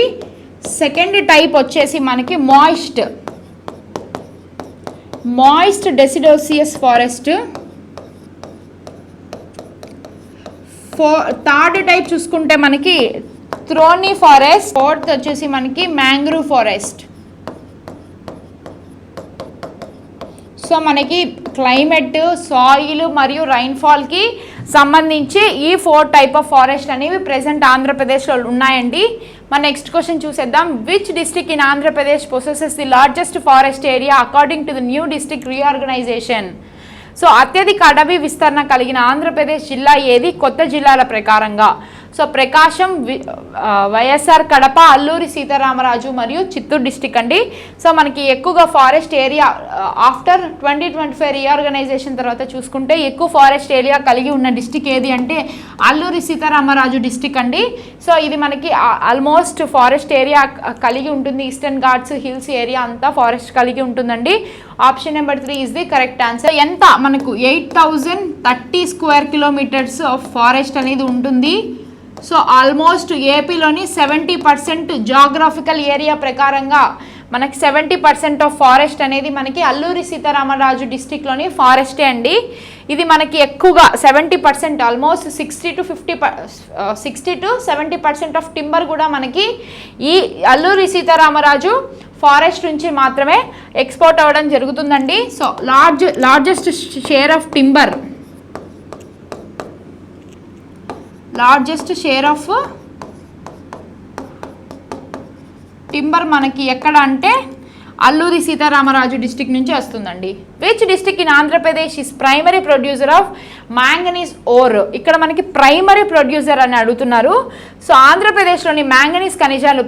సెకండ్ టైప్ వచ్చేసి మనకి మాయిస్ట్ డెసిడోసియస్ ఫారెస్ట్. థర్డ్ టైప్ చూసుకుంటే మనకి థ్రోనీ ఫారెస్ట్. ఫోర్త్ వచ్చేసి మనకి మ్యాంగ్రూవ్ ఫారెస్ట్. సో మనకి క్లైమేట్, సాయిల్ మరియు రైన్ఫాల్కి సంబంధించి ఈ 4 టైప్ ఆఫ్ ఫారెస్ట్ అనేవి ప్రెసెంట్ ఆంధ్రప్రదేశ్లో ఉన్నాయండి. మన నెక్స్ట్ క్వశ్చన్ చూసేద్దాం. Which district in Andhra Pradesh possesses the largest forest area according to the new district reorganisation. So అత్యధిక అడవి విస్తరణ కలిగిన ఆంధ్రప్రదేశ్ జిల్లా ఏది కొత్త జిల్లాల ప్రకారంగా. సో ప్రకాశం, వైఎస్ఆర్ కడప, అల్లూరి సీతారామరాజు మరియు చిత్తూరు డిస్టిక్ అండి. సో మనకి ఎక్కువగా ఫారెస్ట్ ఏరియా ఆఫ్టర్ 2025 రీఆర్గనైజేషన్ తర్వాత చూసుకుంటే ఎక్కువ ఫారెస్ట్ ఏరియా కలిగి ఉన్న డిస్టిక్ ఏది అంటే అల్లూరి సీతారామరాజు డిస్టిక్ అండి. సో ఇది మనకి ఆల్మోస్ట్ ఫారెస్ట్ ఏరియా కలిగి ఉంటుంది. ఈస్టర్న్ ఘాట్స్ హిల్స్ ఏరియా అంతా ఫారెస్ట్ కలిగి ఉంటుందండి. Option number 3 is the correct answer. ఎంత మనకు 8030 స్క్వేర్ కిలోమీటర్స్ ఆఫ్ ఫారెస్ట్ అనేది ఉంటుంది. సో ఆల్మోస్ట్ ఏపీలోని 70% జాగ్రఫికల్ ఏరియా ప్రకారంగా మనకి 70% ఆఫ్ ఫారెస్ట్ అనేది మనకి అల్లూరి సీతారామరాజు డిస్టిక్లోని ఫారెస్టే అండి. ఇది మనకి ఎక్కువగా 70% ఆల్మోస్ట్ 60 to 70% ఆఫ్ టింబర్ కూడా మనకి ఈ అల్లూరి సీతారామరాజు ఫారెస్ట్ నుంచి మాత్రమే ఎక్స్పోర్ట్ అవ్వడం జరుగుతుందండి. So largest share of timber మనకి ఎక్కడ అంటే అల్లూరి సీతారామరాజు డిస్టిక్ నుంచి వస్తుందండి. Which district in Andhra Pradesh is primary producer of manganese ore? ఇక్కడ మనకి ప్రైమరీ ప్రొడ్యూసర్ అని అడుగుతున్నారు. సో ఆంధ్రప్రదేశ్లోని మ్యాంగనీస్ ఖనిజాలు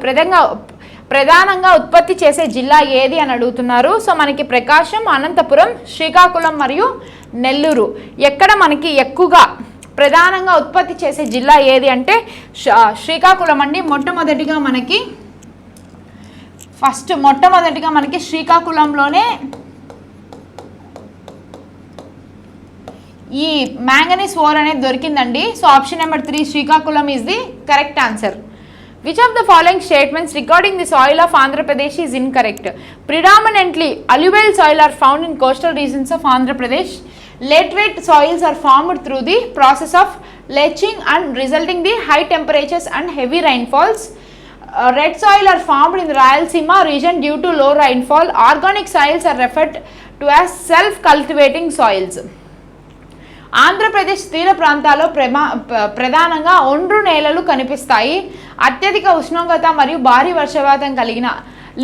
ప్రధానంగా ఉత్పత్తి చేసే జిల్లా ఏది అని అడుగుతున్నారు. సో మనకి ప్రకాశం, అనంతపురం, శ్రీకాకుళం మరియు నెల్లూరు. ఎక్కడ మనకి ఎక్కువగా ప్రధానంగా ఉత్పత్తి చేసే జిల్లా ఏది అంటే శ్రీకాకుళం అండి. మొట్టమొదటిగా మనకి శ్రీకాకుళంలోనే ఈ మ్యాంగనీస్ ఓర్ అనేది దొరికిందండి. So option number 3 Srikakulam is the correct answer. Which of the following statements regarding the soil of Andhra Pradesh is incorrect? Predominantly alluvial soil are found in coastal regions of Andhra Pradesh. Laterite soils are formed through the process of leaching and resulting the high temperatures and heavy rainfalls. Red soil are formed in the Rayalaseema region due to low rainfall. Organic soils are referred to as self-cultivating soils. Andhra Pradesh తీర ప్రాంతాల్లో ప్రధానంగా ఒండ్రు నేలలు కనిపిస్తాయి. అత్యధిక ఉష్ణోగ్రత మరియు భారీ వర్షపాతం కలిగిన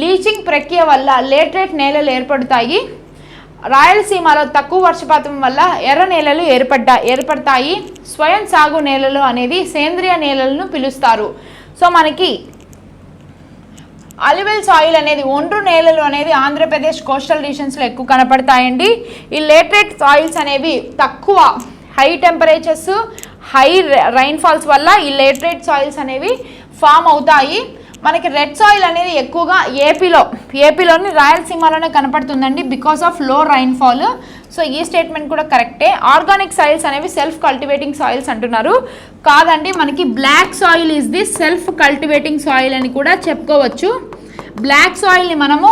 లీచింగ్ ప్రక్రియ వల్ల లేటరేట్ నేలలు ఏర్పడతాయి. రాయలసీమలో తక్కువ వర్షపాతం వల్ల ఎర్ర నేలలు ఏర్పడతాయి. స్వయం సాగు నేలలు అనేది సేంద్రియ నేలలను పిలుస్తారు. సో మనకి అలివెల్ సాయిల్ అనేది ఒండ్రు నేలలు అనేది ఆంధ్రప్రదేశ్ కోస్టల్ రీజన్స్లో ఎక్కువ కనపడతాయండి. ఈ లేటరేట్ సాయిల్స్ అనేవి తక్కువ హై టెంపరేచర్స్, హై రైన్ఫాల్స్ వల్ల ఈ లేటరేట్ సాయిల్స్ అనేవి ఫామ్ అవుతాయి. మనకి రెడ్ సాయిల్ అనేది ఎక్కువగా ఏపీలోని రాయలసీమలోనే కనపడుతుందండి because of low rainfall. So ఈ స్టేట్మెంట్ కూడా కరెక్టే. ఆర్గానిక్ సాయిల్స్ అనేవి సెల్ఫ్ కల్టివేటింగ్ సాయిల్స్ అంటున్నారు. కాదండి, మనకి black soil is the self cultivating soil అని కూడా చెప్పుకోవచ్చు. బ్లాక్ సాయిల్ని మనము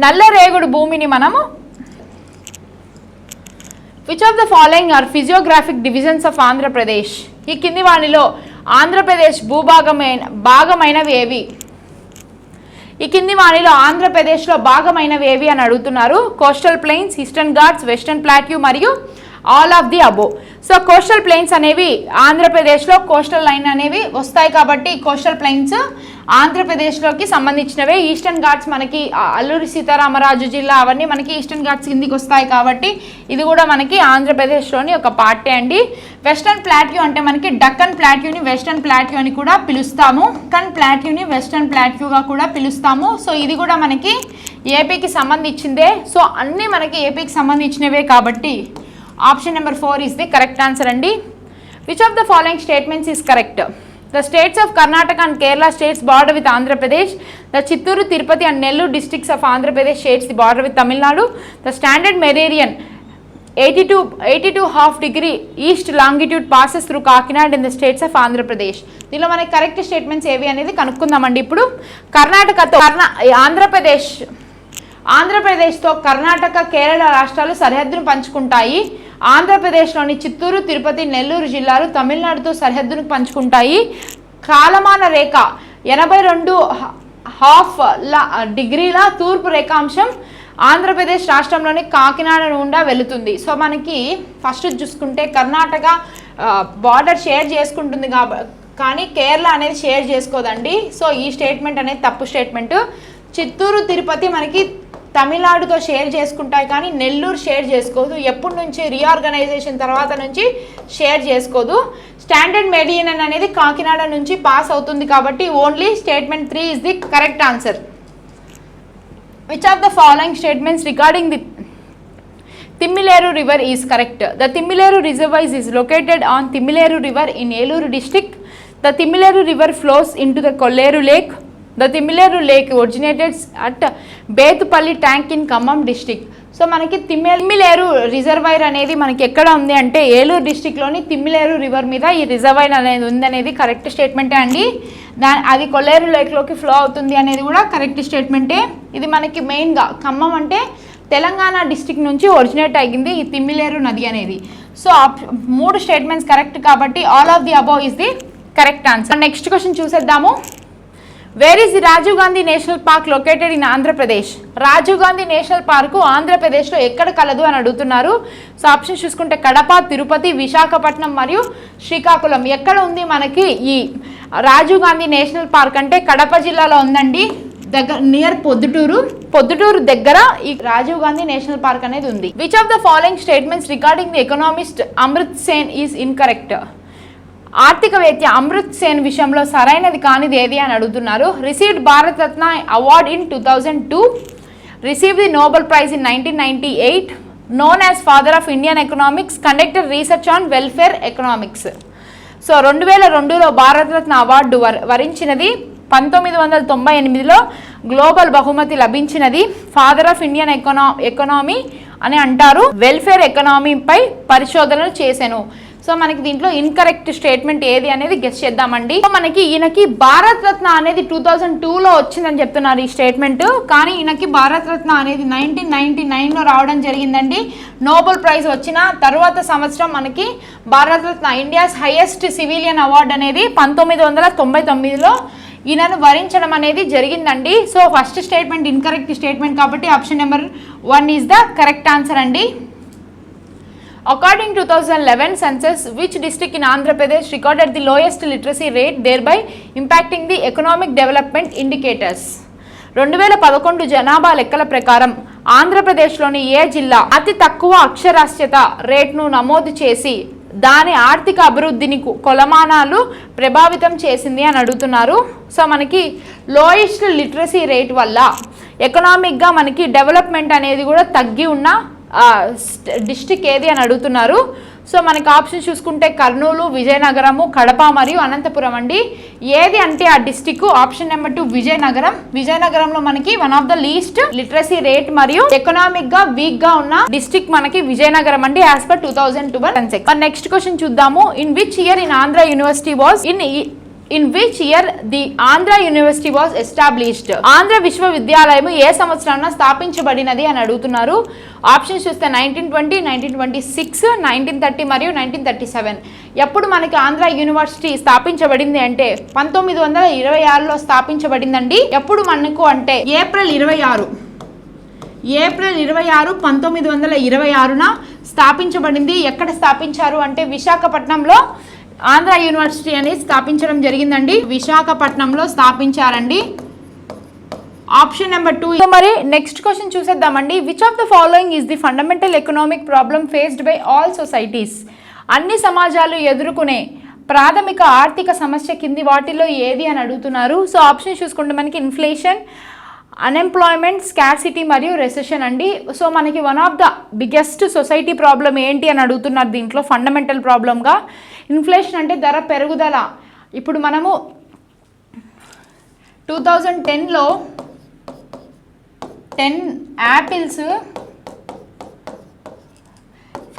నల్లరేగడి భూమిని మనము which of the following are physiographic divisions of Andhra Pradesh? ఈ కింది వాణిలో ఆంధ్రప్రదేశ్ భాగమైనవి ఏవి? ఈ కింది వాణిలో ఆంధ్రప్రదేశ్లో భాగమైనవి ఏవి అని అడుగుతున్నారు. Coastal plains, Eastern Ghats, western plateau మరియు all of the above. So coastal plains అనేవి ఆంధ్రప్రదేశ్లో కోస్టల్ లైన్ అనేవి వస్తాయి కాబట్టి కోస్టల్ ప్లెయిన్స్ ఆంధ్రప్రదేశ్లోకి సంబంధించినవే. ఈస్టర్న్ ఘాట్స్ మనకి అల్లూరి సీతారామరాజు జిల్లా అవన్నీ మనకి ఈస్టర్న్ ఘాట్స్ కిందికి వస్తాయి కాబట్టి ఇది కూడా మనకి ఆంధ్రప్రదేశ్లోని ఒక పార్టే అండి. వెస్టర్న్ ప్లాట్యూ అంటే మనకి డక్కన్ ప్లాట్యూని వెస్టర్న్ ప్లాట్యూ అని కూడా పిలుస్తాము. డక్కన్ ప్లాట్యూని వెస్టర్న్ ప్లాట్యూగా కూడా పిలుస్తాము. సో ఇది కూడా మనకి ఏపీకి సంబంధించిందే. సో అన్నీ మనకి ఏపీకి సంబంధించినవే కాబట్టి option number 4 is the correct answer అండి. Which of the following statements is correct? The states of Karnataka and Kerala states border with Andhra Pradesh. The Chitturu, Tirupati and Nellore districts of Andhra Pradesh states the border with Tamil Nadu. The standard meridian 82.5 east longitude passes through Kakinada in the states of Andhra Pradesh. దీనిలో మనకి కరెక్ట్ స్టేట్మెంట్స్ ఏవి అనేది కనుక్కుందామండి. ఇప్పుడు కర్ణాటకతో ఆంధ్రప్రదేశ్తో కర్ణాటక, కేరళ రాష్ట్రాలు సరిహద్దును పంచుకుంటాయి. ఆంధ్రప్రదేశ్లోని చిత్తూరు, తిరుపతి, నెల్లూరు జిల్లాలు తమిళనాడుతో సరిహద్దును పంచుకుంటాయి. కాలమాన రేఖ 82.5 డిగ్రీల తూర్పు రేఖాంశం ఆంధ్రప్రదేశ్ రాష్ట్రంలోని కాకినాడ నుండా వెళుతుంది. సో మనకి ఫస్ట్ చూసుకుంటే కర్ణాటక బార్డర్ షేర్ చేసుకుంటుంది కానీ కేరళ అనేది షేర్ చేసుకోదండి. సో ఈ స్టేట్మెంట్ అనేది తప్పు స్టేట్మెంట్. చిత్తూరు, తిరుపతి మనకి తమిళనాడుతో షేర్ చేసుకుంటాయి కానీ నెల్లూరు షేర్ చేసుకోదు. ఎప్పటి నుంచి రీఆర్గనైజేషన్ తర్వాత నుంచి షేర్ చేసుకోదు. స్టాండర్డ్ మెడియన్ అనేది కాకినాడ నుంచి పాస్ అవుతుంది కాబట్టి only statement 3 is the correct answer. Which of the following statements regarding the Timileru River is correct. The Timileru Reservoir is located on Timileru River in Eluru district. The Timileru River flows into the Kolleru Lake. The Timileru Lake originated at Betupalli tank in Khammam district. So మనకి తిమ్మిలేరు రిజర్వాయర్ అనేది మనకి ఎక్కడ ఉంది అంటే ఏలూరు డిస్టిక్లోని తిమ్మిలేరు రివర్ మీద ఈ రిజర్వాయర్ అనేది ఉందనేది కరెక్ట్ స్టేట్మెంటే అండి. అది కొల్లేరు లేక్లోకి ఫ్లో అవుతుంది అనేది కూడా కరెక్ట్ స్టేట్మెంటే. ఇది మనకి మెయిన్గా ఖమ్మం అంటే తెలంగాణ డిస్టిక్ నుంచి ఒరిజినేట్ అయ్యింది ఈ తిమ్మిలేరు నది అనేది. సో 3 స్టేట్మెంట్స్ కరెక్ట్ కాబట్టి all of the above is the correct answer. Next question చూసేద్దాము. Where is the Rajiv Gandhi national park located in Andhra Pradesh? Rajiv Gandhi national park ఆంధ్రప్రదేశ్లో ఎక్కడ కలదు అని అడుగుతున్నారు. సో ఆప్షన్ చూసుకుంటే కడప, తిరుపతి, విశాఖపట్నం మరియు శ్రీకాకుళం. ఎక్కడ ఉంది మనకి ఈ రాజీవ్ గాంధీ నేషనల్ పార్క్ అంటే కడప జిల్లాలో ఉందండి, దగ్గర నియర్ పొద్దుటూరు దగ్గర ఈ రాజీవ్ గాంధీ నేషనల్ పార్క్ అనేది ఉంది. Which of the following statements regarding the economist Amrit Sen is incorrect? ఆర్థికవేత్త అమృత్ సేన్ విషయంలో సరైనది కానిది ఏది అని అడుగుతున్నారు. Received Bharat Ratna award in 2002, received the Nobel prize in 1998, known as father of Indian economics, conducted research on welfare economics. So 2002లో భారతరత్న అవార్డు వరించినది, 1998లో గ్లోబల్ బహుమతి లభించినది, ఫాదర్ ఆఫ్ ఇండియన్ ఎకనామీ అని అంటారు, వెల్ఫేర్ ఎకనామీపై పరిశోధనలు చేశాను. సో మనకి దీంట్లో ఇన్కరెక్ట్ స్టేట్మెంట్ ఏది అనేది గెస్ చేద్దామండి. సో మనకి ఈయనకి భారత్ రత్న అనేది 2002లో వచ్చిందని చెప్తున్నారు ఈ స్టేట్మెంట్, కానీ ఈయనకి భారత్ రత్న అనేది 1999లో రావడం జరిగిందండి. నోబెల్ ప్రైజ్ వచ్చిన తర్వాత సంవత్సరం మనకి Bharat Ratna India's highest civilian award అనేది 1999లో ఈయనను వరించడం అనేది జరిగిందండి. So first statement incorrect statement కాబట్టి option number 1 is the correct answer అండి. According to 2011 census, which district in Andhra Pradesh recorded the lowest literacy rate, thereby impacting the economic development indicators? 2011 జనాభా లెక్కల ప్రకారం ఆంధ్రప్రదేశ్లోని ఏ జిల్లా అతి తక్కువ అక్షరాస్యత రేట్ను నమోదు చేసి దాని ఆర్థిక అభివృద్ధిని కొలమానాలు ప్రభావితం చేసింది అని అడుగుతున్నారు. సో మనకి లోయెస్ట్ లిటరసీ రేట్ వల్ల ఎకనామిక్గా మనకి డెవలప్మెంట్ అనేది కూడా తగ్గి ఉన్న డిస్టిక్ ఏది అని అడుగుతున్నారు. సో మనకి ఆప్షన్ చూసుకుంటే కర్నూలు, విజయనగరము, కడప మరియు అనంతపురం అండి. ఏది అంటే ఆ డిస్టిక్ ఆప్షన్ నెంబర్ 2 విజయనగరం. విజయనగరంలో మనకి one of the least literacy rate మరియు ఎకనామిక్ గా వీక్ గా ఉన్న డిస్టిక్ మనకి విజయనగరం అండి యాజ్ పర్ 2012. నెక్స్ట్ క్వశ్చన్ చూద్దాము. In which year in Andhra university was in which year the Andhra university was established? Andhra విశ్వవిద్యాలయం ఏ సంవత్సరాన స్థాపించబడినది అని అడుగుతున్నారు. ఆప్షన్స్ చూస్తే 1920, 1926, 1930 మరియు 1937. ఎప్పుడు మనకి ఆంధ్ర యూనివర్సిటీ స్థాపించబడింది అంటే 1926లో స్థాపించబడిందండి. ఎప్పుడు మనకు అంటే ఏప్రిల్ 26 1926న స్థాపించబడింది. ఎక్కడ స్థాపించారు అంటే విశాఖపట్నంలో ఆంధ్ర యూనివర్సిటీ అనేది స్థాపించడం జరిగిందండి. విశాఖపట్నంలో స్థాపించారండి. Option number 2. మరి నెక్స్ట్ క్వశ్చన్ చూసేద్దామండి. Which of the following is the fundamental economic problem faced by all societies? అన్ని సమాజాలు ఎదుర్కొనే ప్రాథమిక ఆర్థిక సమస్య కింది వాటిలో ఏది అని అడుగుతున్నారు. సో ఆప్షన్ చూసుకుంటే మనకి ఇన్ఫ్లేషన్, అన్ఎంప్లాయ్మెంట్, స్కార్సిటీ మరియు రెసెషన్ అండి. సో మనకి one of the biggest society problem ఏంటి అని అడుగుతున్నారు దీంట్లో ఫండమెంటల్ ప్రాబ్లంగా. ఇన్ఫ్లేషన్ అంటే ధర పెరుగుదల. ఇప్పుడు మనము 2010లో 10 యాపిల్స్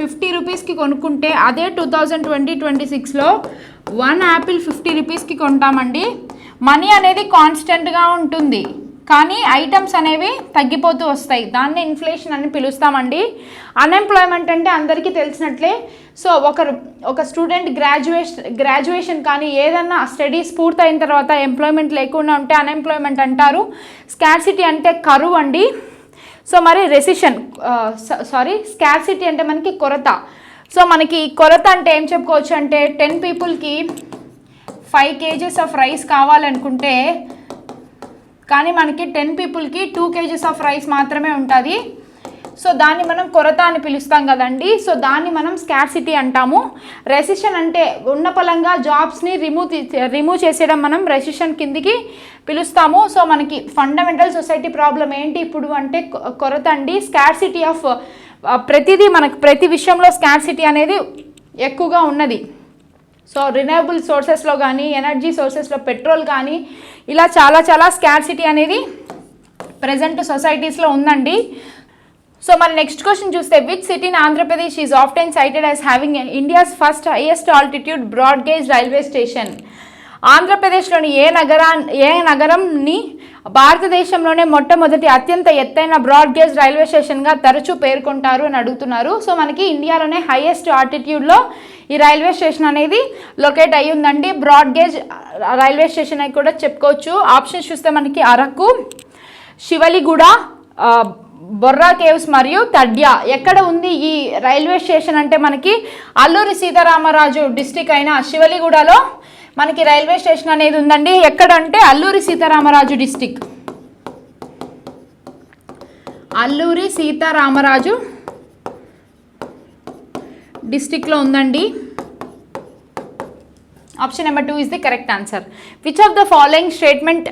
50 రూపీస్కి కొనుక్కుంటే అదే 2020-26లో 1 యాపిల్ 50 రూపీస్కి కొంటామండి. మనీ అనేది కాన్స్టెంట్గా ఉంటుంది కానీ ఐటమ్స్ అనేవి తగ్గిపోతూ వస్తాయి. దాన్ని ఇన్ఫ్లేషన్ అని పిలుస్తామండి. అన్ఎంప్లాయ్మెంట్ అంటే అందరికీ తెలిసినట్లే. సో ఒక స్టూడెంట్ గ్రాడ్యుయేషన్ కానీ ఏదన్నా స్టడీస్ పూర్తయిన తర్వాత ఎంప్లాయ్మెంట్ లేకుండా ఉంటే అన్ఎంప్లాయ్మెంట్ అంటారు. స్కార్సిటీ అంటే కరువు అండి. సో మరి స్కార్సిటీ అంటే మనకి కొరత. సో మనకి కొరత అంటే ఏం చెప్పుకోవచ్చు అంటే 10 పీపుల్కి 5 kgs ఆఫ్ రైస్ కావాలనుకుంటే కానీ మనకి 10 పీపుల్కి 2 kgs ఆఫ్ రైస్ మాత్రమే ఉంటుంది. సో దాన్ని మనం కొరత అని పిలుస్తాం కదండి. సో దాన్ని మనం స్కార్సిటీ అంటాము. రెసిషన్ అంటే ఉన్న పలంగా జాబ్స్ని రిమూవ్ చేసేయడం మనం రెసిషన్ కిందికి పిలుస్తాము. సో మనకి ఫండమెంటల్ సొసైటీ ప్రాబ్లం ఏంటి ఇప్పుడు అంటే కొరత అండి. స్కార్సిటీ ఆఫ్ ప్రతిదీ మనకు ప్రతి విషయంలో స్కార్సిటీ అనేది ఎక్కువగా ఉన్నది. సో రినూవబుల్ సోర్సెస్లో కానీ ఎనర్జీ సోర్సెస్లో పెట్రోల్ కానీ ఇలా చాలా స్కార్సిటీ అనేది ప్రజెంట్ సొసైటీస్లో ఉందండి. సో మరి నెక్స్ట్ క్వశ్చన్ చూస్తే which city in Andhra Pradesh is often cited as having India's first highest altitude broad gauge railway station? ఆంధ్రప్రదేశ్లోని ఏ నగరంని భారతదేశంలోనే మొట్టమొదటి అత్యంత ఎత్తైన బ్రాడ్ గేజ్ రైల్వే స్టేషన్గా తరచూ పేర్కొంటారు అని అడుగుతున్నారు. సో మనకి ఇండియాలోనే హైయెస్ట్ ఆల్టిట్యూడ్లో ఈ రైల్వే స్టేషన్ అనేది లొకేట్ అయ్యి ఉందండి. బ్రాడ్ గేజ్ రైల్వే స్టేషన్ అని కూడా చెప్పుకోవచ్చు. ఆప్షన్స్ చూస్తే మనకి అరకు, శివలిగూడ, బొర్రా కేవ్స్ మరియు తడ్యా. ఎక్కడ ఉంది ఈ రైల్వే స్టేషన్ అంటే మనకి అల్లూరి సీతారామరాజు డిస్టిక్ అయిన శివలిగూడలో మనకి రైల్వే స్టేషన్ అనేది ఉందండి. ఎక్కడంటే అల్లూరి సీతారామరాజు డిస్టిక్, అల్లూరి సీతారామరాజు డిస్టిక్లో ఉందండి. Option number 2 is the correct answer. Which of the following statement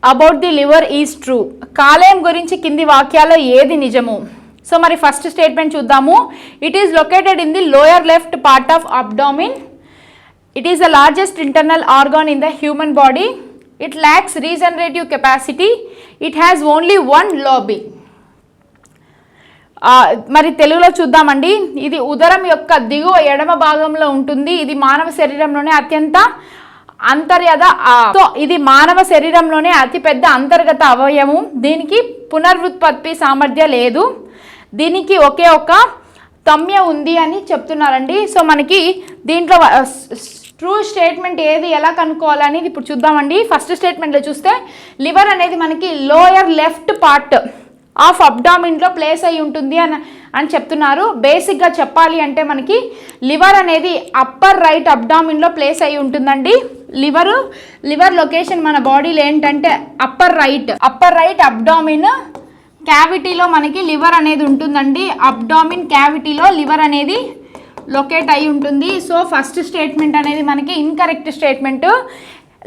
about the liver is true? కాలేయం గురించి కింది వాక్యాల్లో ఏది నిజము? సో మరి ఫస్ట్ స్టేట్మెంట్ చూద్దాము. It is located in the lower left part of abdomen. It is the largest internal organ in the human body. It lacks regenerative capacity. It has only one lobe. మరి తెలుగులో చూద్దామండి. ఇది ఉదరం యొక్క దిగువ ఎడమ భాగంలో ఉంటుంది. ఇది మానవ శరీరంలోనే ఇది మానవ శరీరంలోనే అతిపెద్ద అంతర్గత అవయవం. దీనికి పునరుత్పత్తి సామర్థ్యం లేదు. దీనికి ఒకే ఒక తమ్య ఉంది అని చెప్తున్నారండి. సో మనకి దీంట్లో ట్రూ స్టేట్మెంట్ ఏది ఎలా కనుక్కోవాలనేది ఇప్పుడు చూద్దామండి. ఫస్ట్ స్టేట్మెంట్లో చూస్తే లివర్ అనేది మనకి లోయర్ లెఫ్ట్ పార్ట్ ఆఫ్ అబ్డామిన్లో ప్లేస్ అయి ఉంటుంది అని చెప్తున్నారు. బేసిక్గా చెప్పాలి అంటే మనకి లివర్ అనేది అప్పర్ రైట్ అబ్డామిన్లో ప్లేస్ అయి ఉంటుందండి. లివర్ లొకేషన్ మన బాడీలో ఏంటంటే అప్పర్ రైట్ అబ్డామిన్ క్యావిటీలో మనకి లివర్ అనేది ఉంటుందండి. అబ్డామిన్ క్యావిటీలో లివర్ అనేది లొకేట్ అయి ఉంటుంది. సో ఫస్ట్ స్టేట్మెంట్ అనేది మనకి incorrect statement.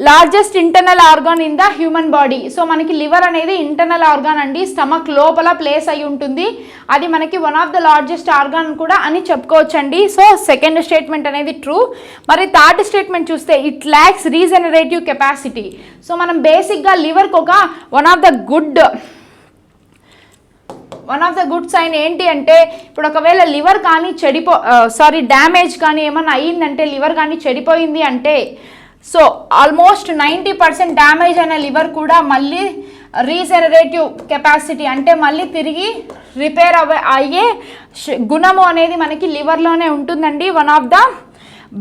Largest internal organ in the human body. So మనకి లివర్ అనేది ఇంటర్నల్ ఆర్గాన్ అండి. స్టమక్ లోపల ప్లేస్ అయి ఉంటుంది. అది మనకి one of the largest organ కూడా అని చెప్పుకోవచ్చండి. సో సెకండ్ స్టేట్మెంట్ అనేది ట్రూ. మరి థర్డ్ స్టేట్మెంట్ చూస్తే it lacks regenerative capacity. So మనం బేసిక్గా లివర్కి ఒక one of the good sign ఏంటి అంటే ఇప్పుడు ఒకవేళ లివర్ కానీ డ్యామేజ్ కానీ ఏమన్నా అయ్యిందంటే లివర్ కానీ చెడిపోయింది అంటే సో ఆల్మోస్ట్ 90% డ్యామేజ్ అయిన లివర్ కూడా మళ్ళీ రీజనరేటివ్ కెపాసిటీ అంటే మళ్ళీ తిరిగి రిపేర్ అయ్యే గుణము అనేది మనకి లివర్లోనే ఉంటుందండి. One of the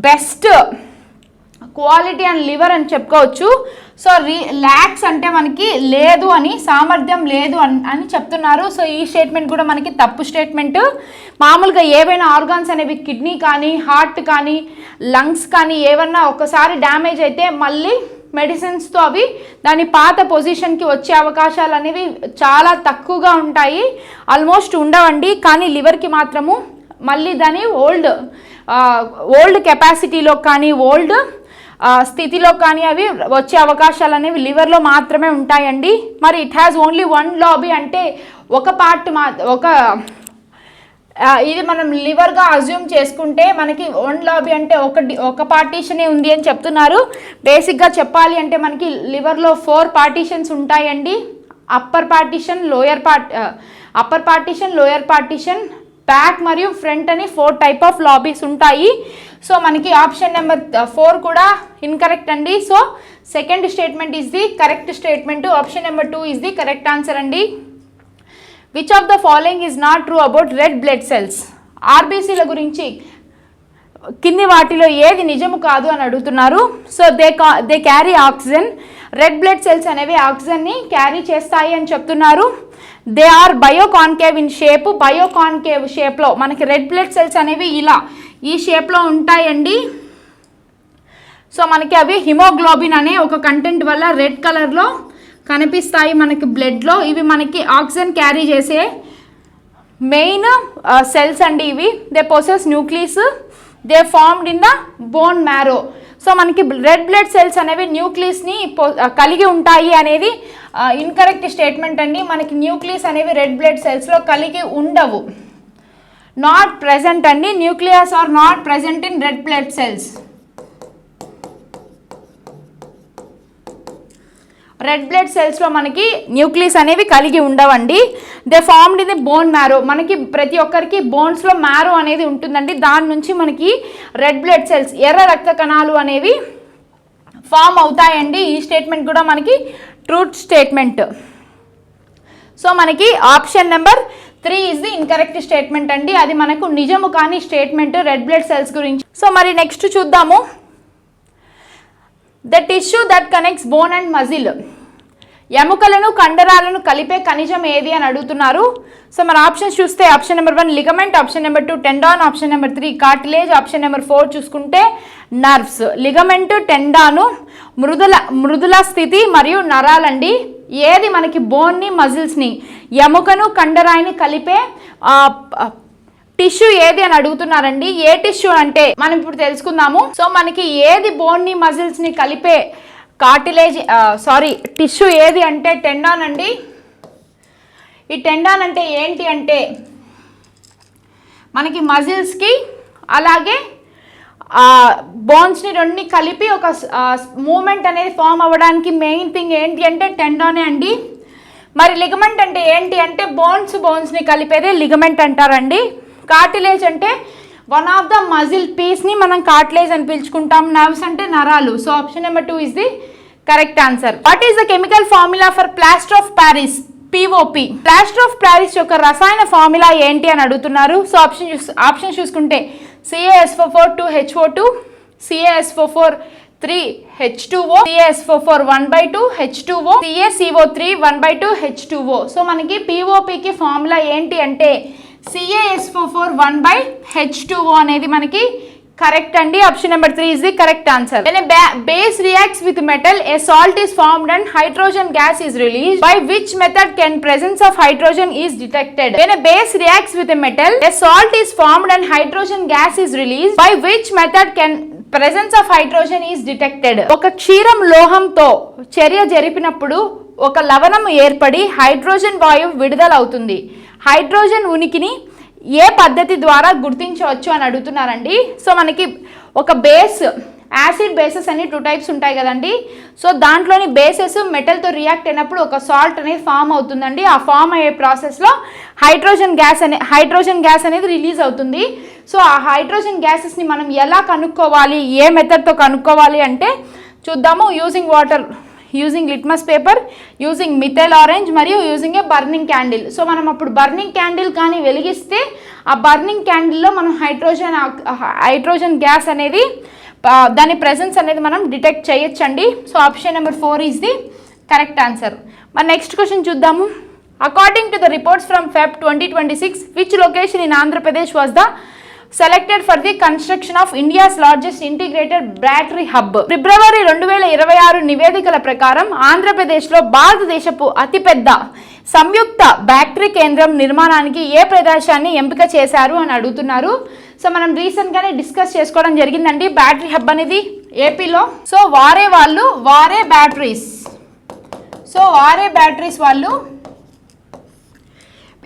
best quality and liver అని చెప్పుకోవచ్చు. సో ల్యాక్స్ అంటే మనకి లేదు అని, సామర్థ్యం లేదు అని చెప్తున్నారు. సో ఈ స్టేట్మెంట్ కూడా మనకి తప్పు స్టేట్మెంట్. మామూలుగా ఏవైనా ఆర్గాన్స్ అనేవి కిడ్నీ కానీ హార్ట్ కానీ లంగ్స్ కానీ ఏమన్నా ఒకసారి డ్యామేజ్ అయితే మళ్ళీ మెడిసిన్స్తో అవి దాని పాత పొజిషన్కి వచ్చే అవకాశాలు అనేవి చాలా తక్కువగా ఉంటాయి, ఆల్మోస్ట్ ఉండవండి. కానీ లివర్కి మాత్రము మళ్ళీ దాని ఓల్డ్ కెపాసిటీలో కానీ ఓల్డ్ స్థితిలో కానీ అవి వచ్చే అవకాశాలు అనేవి లివర్లో మాత్రమే ఉంటాయండి. మరి it has only one lobby అంటే ఒక పార్ట్ ఇది మనం లివర్గా అజ్యూమ్ చేసుకుంటే మనకి వన్ లాబీ అంటే ఒక పార్టీషనే ఉంది అని చెప్తున్నారు. బేసిక్గా చెప్పాలి అంటే మనకి లివర్లో 4 పార్టీషన్స్ ఉంటాయండి. Upper partition, lower partition, back మరియు ఫ్రంట్ అని 4 టైప్ ఆఫ్ లాబీస్ ఉంటాయి. సో మనకి ఆప్షన్ నెంబర్ 4 కూడా ఇన్కరెక్ట్ అండి. So second statement is the correct statement. Option number 2 is the correct answer అండి. Which of the following is not true about red blood cells? ఆర్బీసీల గురించి కింది వాటిలో ఏది నిజము కాదు అని అడుగుతున్నారు. So they carry oxygen. Red blood cells అనేవి ఆక్సిజన్ని క్యారీ చేస్తాయి అని చెప్తున్నారు. They are biconcave in shape. Biconcave షేప్లో మనకి రెడ్ బ్లడ్ సెల్స్ అనేవి ఇలా ఈ షేప్లో ఉంటాయండి. సో మనకి అవి హిమోగ్లోబిన్ అనే ఒక కంటెంట్ వల్ల రెడ్ కలర్లో కనిపిస్తాయి మనకి బ్లడ్లో. ఇవి మనకి ఆక్సిజన్ క్యారీ చేసే మెయిన్ సెల్స్ అండి ఇవి. They possess nucleus, they formed in the bone marrow. So మనకి రెడ్ బ్లడ్ సెల్స్ అనేవి న్యూక్లియస్ని కలిగి ఉంటాయి అనేది ఇన్కరెక్ట్ స్టేట్మెంట్ అండి. మనకి న్యూక్లియస్ అనేవి రెడ్ బ్లడ్ సెల్స్లో కలిగి ఉండవు. నాట్ ప్రెజెంట్ అండి, nucleus are not present in red blood cells. Red blood సెల్స్లో మనకి న్యూక్లియస్ అనేవి కలిగి ఉండవండి. They formed in the bone marrow. మనకి ప్రతి ఒక్కరికి బోన్స్లో మ్యారో అనేది ఉంటుందండి. దాని నుంచి మనకి రెడ్ బ్లడ్ సెల్స్, ఎర్ర రక్త కణాలు అనేవి ఫామ్ అవుతాయండి. ఈ స్టేట్మెంట్ కూడా మనకి ట్రూత్ స్టేట్మెంట్. సో మనకి option number 3 is the incorrect statement అండి. అది మనకు నిజము కానీ స్టేట్మెంట్ రెడ్ బ్లడ్ సెల్స్ గురించి. సో మరి నెక్స్ట్ చూద్దాము. The tissue that connects bone and muscle. ఎముకలను కండరాలను కలిపే ఖనిజం ఏది అని అడుగుతున్నారు. సో మన ఆప్షన్స్ చూస్తే option number 1 ligament, option number 2 tendon, option number 3 cartilage, option number 4 చూసుకుంటే నర్వ్స్. లిగమెంట్, టెండాను మృదుల స్థితి మరియు నరాలండి. ఏది మనకి బోన్ని మజిల్స్ని ఎముకను కండరాయిని కలిపే టిష్యూ ఏది అని అడుగుతున్నారండి. ఏ టిష్యూ అంటే మనం ఇప్పుడు తెలుసుకుందాము. సో మనకి ఏది బోన్ని మజిల్స్ని కలిపే కార్టిలేజ్ టిష్యూ ఏది అంటే టెండాన్ అండి. ఈ టెండాన్ అంటే ఏంటి అంటే మనకి మజిల్స్కి అలాగే బోన్స్ని రెండుని కలిపి ఒక మూమెంట్ అనేది ఫామ్ అవ్వడానికి మెయిన్ థింగ్ ఏంటి అంటే టెండానే అండి. మరి లిగమెంట్ అంటే ఏంటి అంటే బోన్స్ని కలిపేదే లిగమెంట్ అంటారండి. కార్టిలేజ్ అంటే వన్ ఆఫ్ ద మజిల్ పీస్ని మనం కార్టిలేజ్ అని పిలుచుకుంటాం. నర్వ్స్ అంటే నరాలు. So option number 2 is the correct answer. What is the chemical formula for plaster of Paris, POP? Plaster of Paris యొక్క రసాయన ఫార్ములా ఏంటి అని అడుగుతున్నారు. సో ఆప్షన్ చూసుకుంటే CaSO4 2HO2, CaSO4 3H2O, CaSO4 1/2 H2O, CaCO3 1/2 H2O. So మనకి POPకి ఫార్ములా ఏంటి అంటే CaSO4 1/H2O అనేది మనకి కరెక్ట్ అండి. Option number 3 is the correct answer. When a base reacts with metal, a salt is formed and hydrogen gas is released. By which method can presence of hydrogen is detected? When a base reacts with a metal, a salt is formed and hydrogen gas is released. By which method can presence of hydrogen is detected? ఒక క్షీరం లోహంతో చర్య జరిపినప్పుడు ఒక లవణం ఏర్పడి హైడ్రోజన్ వాయువు విడుదల అవుతుంది. హైడ్రోజన్ ఉనికిని ఏ పద్ధతి ద్వారా గుర్తించవచ్చు అని అడుగుతున్నారండి. సో మనకి ఒక బేస్, యాసిడ్ బేసెస్ అని 2 టైప్స్ ఉంటాయి కదండి. సో దాంట్లోని బేసెస్ మెటల్తో రియాక్ట్ అయినప్పుడు ఒక సాల్ట్ అనేది ఫామ్ అవుతుందండి. ఆ ఫామ్ అయ్యే ప్రాసెస్లో హైడ్రోజన్ గ్యాస్ అనేది రిలీజ్ అవుతుంది. సో ఆ హైడ్రోజన్ గ్యాసెస్ని మనం ఎలా కనుక్కోవాలి, ఏ మెథడ్తో కనుక్కోవాలి అంటే చూద్దాము. Using water, using litmus paper, using methyl orange మరియు using a burning candle. So మనం అప్పుడు బర్నింగ్ క్యాండిల్ కానీ వెలిగిస్తే ఆ బర్నింగ్ క్యాండిల్లో మనం హైడ్రోజన్ గ్యాస్ అనేది దాని ప్రెసెన్స్ అనేది మనం డిటెక్ట్ చేయొచ్చండి. So option number 4 is the correct answer. మరి నెక్స్ట్ క్వశ్చన్ చూద్దాము. According to the reports from Feb 2026, which location in Andhra Pradesh was the selected for the construction of India's largest integrated battery hub? ఫిబ్రవరి 2026 నివేదికల ప్రకారం ఆంధ్రప్రదేశ్లో భారతదేశపు అతిపెద్ద సంయుక్త బ్యాటరీ కేంద్రం నిర్మాణానికి ఏ ప్రదేశాన్ని ఎంపిక చేశారు అని అడుగుతున్నారు. సో మనం రీసెంట్గానే డిస్కస్ చేసుకోవడం జరిగిందండి బ్యాటరీ హబ్ అనేది ఏపీలో. సో వారే బ్యాటరీస్ వాళ్ళు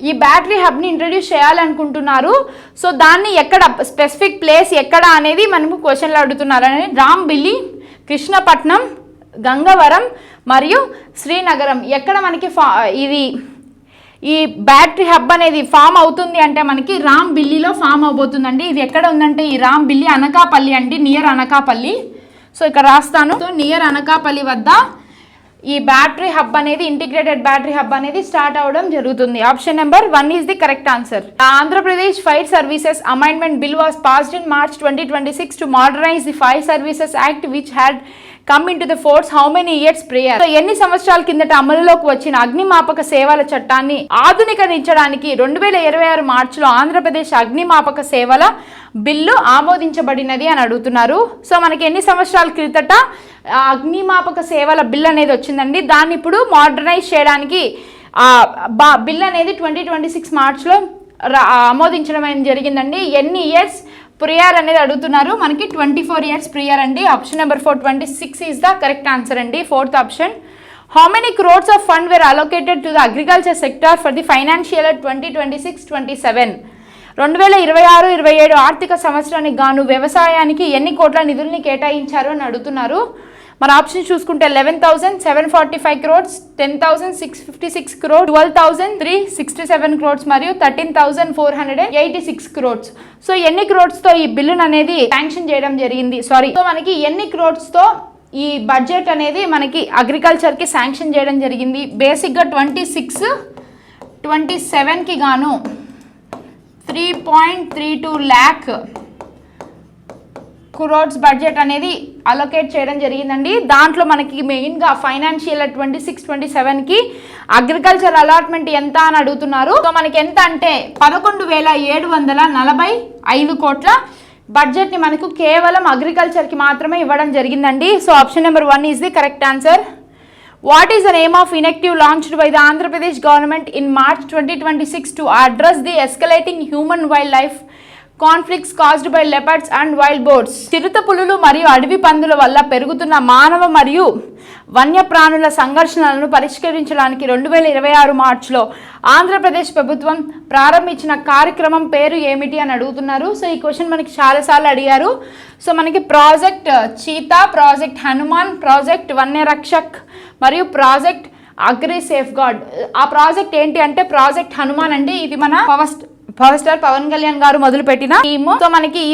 ఈ బ్యాటరీ హబ్ని ఇంట్రడ్యూస్ చేయాలనుకుంటున్నారు. సో దాన్ని ఎక్కడ, స్పెసిఫిక్ ప్లేస్ ఎక్కడ అనేది మనకు క్వశ్చన్లు అడుగుతున్నారు. అనేది రాంబిల్లి, కృష్ణపట్నం, గంగవరం మరియు శ్రీనగరం. ఎక్కడ మనకి ఈ బ్యాటరీ హబ్ అనేది ఫామ్ అవుతుంది అంటే మనకి రాంబిల్లిలో ఫామ్ అవబోతుందండి. ఇది ఎక్కడ ఉందంటే ఈ రాంబిల్లి అనకాపల్లి అండి, నియర్ అనకాపల్లి. సో ఇక్కడ రాస్తాను. సో నియర్ అనకాపల్లి వద్ద ఈ బ్యాటరీ హబ్ అనేది, ఇంటిగ్రేటెడ్ బ్యాటరీ హబ్ అనేది స్టార్ట్ అవ్వడం జరుగుతుంది. Option number 1 is the correct answer. Andhra Pradesh fire services amendment bill was passed in March 2026 to modernise the fire services act which had come in to the force, how many years prior. So ఎన్ని సంవత్సరాల కిందట అమలులోకి వచ్చిన అగ్నిమాపక సేవల చట్టాన్ని ఆధునికరించడానికి 2026 మార్చిలో ఆంధ్రప్రదేశ్ అగ్నిమాపక సేవల బిల్లు ఆమోదించబడినది అని అడుగుతున్నారు. సో మనకి ఎన్ని సంవత్సరాల క్రితట అగ్నిమాపక సేవల బిల్ అనేది వచ్చిందండి. దాన్ని ఇప్పుడు మోడర్నైజ్ చేయడానికి బిల్ అనేది 2026 మార్చ్లో ఆమోదించడం అనేది జరిగిందండి. ఎన్ని ఇయర్స్ ప్రియర్ అనేది అడుగుతున్నారు. మనకి 24 ఇయర్స్ ప్రియర్ అండి. Option number 4 26 is the correct answer అండి. Fourth option. How many crores of fund were allocated to the agriculture sector for the financial 2026-27? 2026-27 ఆర్థిక సంవత్సరానికి గాను వ్యవసాయానికి ఎన్ని కోట్ల నిధుల్ని కేటాయించారు అని అడుగుతున్నారు. మన ఆప్షన్ చూసుకుంటే 11,745 crores, 10,656 crores, 12,367 crores మరియు 13,486 crores. సో ఎన్ని క్రోడ్స్తో ఈ బిల్లును అనేది శాంక్షన్ చేయడం జరిగింది. సో మనకి ఎన్ని క్రోడ్స్తో ఈ బడ్జెట్ అనేది మనకి అగ్రికల్చర్కి శాంక్షన్ చేయడం జరిగింది. బేసిక్గా 26-27కి గాను 3.32 lakh క్రోడ్స్ బడ్జెట్ అనేది అలొకేట్ చేయడం జరిగిందండి. దాంట్లో మనకి మెయిన్గా ఫైనాన్షియల్ 26-27కి అగ్రికల్చర్ అలాట్మెంట్ ఎంత అని అడుగుతున్నారు. సో మనకి ఎంత అంటే 11,745 కోట్ల బడ్జెట్ని మనకు కేవలం అగ్రికల్చర్కి మాత్రమే ఇవ్వడం జరిగిందండి. So option number 1 is the correct answer. What is the name of initiative launched by the Andhra Pradesh government in March 2026 to address the escalating human wildlife conflicts caused by leopards and wild boars? చిరుత పులులు మరియు అడవి పందుల వల్ల పెరుగుతున్న మానవ మరియు వన్యప్రాణుల సంఘర్షణలను పరిష్కరించడానికి 2026 మార్చిలో ఆంధ్రప్రదేశ్ ప్రభుత్వం ప్రారంభించిన కార్యక్రమం పేరు ఏమిటి అని అడుగుతున్నారు. సో ఈ క్వశ్చన్ మనకి చాలాసార్లు అడిగారు. సో మనకి project cheetah, project Hanuman, project Vanyarakshak మరియు ప్రాజెక్ట్ అగ్రి సేఫ్ గార్డ్. ఆ ప్రాజెక్ట్ ఏంటి అంటే ప్రాజెక్ట్ హనుమాన్ అండి. ఇది మన పవర్ స్టార్ పవన్ కళ్యాణ్ గారు మొదలుపెట్టిన స్కీమ్. సో మనకి ఈ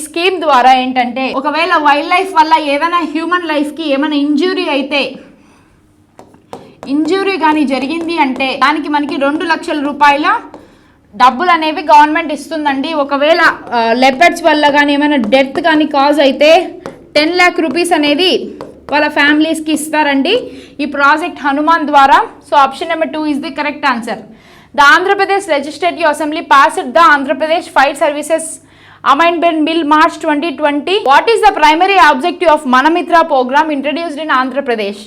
స్కీమ్ ద్వారా ఏంటంటే ఒకవేళ వైల్డ్ లైఫ్ వల్ల ఏదైనా హ్యూమన్ లైఫ్కి ఏమైనా ఇంజురీ కానీ జరిగింది అంటే దానికి మనకి 2 లక్షల రూపాయల డబ్బులు అనేవి గవర్నమెంట్ ఇస్తుందండి. ఒకవేళ లెపర్డ్స్ వల్ల కానీ ఏమైనా డెత్ కానీ కాజ్ అయితే 10 lakh రూపీస్ అనేది వాళ్ళ ఫ్యామిలీస్కి ఇస్తారండి ఈ ప్రాజెక్ట్ హనుమాన్ ద్వారా. So option number 2 is the correct answer. The Andhra Pradesh Legislative Assembly passed the Andhra Pradesh Fire Services Amendment Bill March 2020. What is the primary objective of Manamitra program introduced in Andhra Pradesh?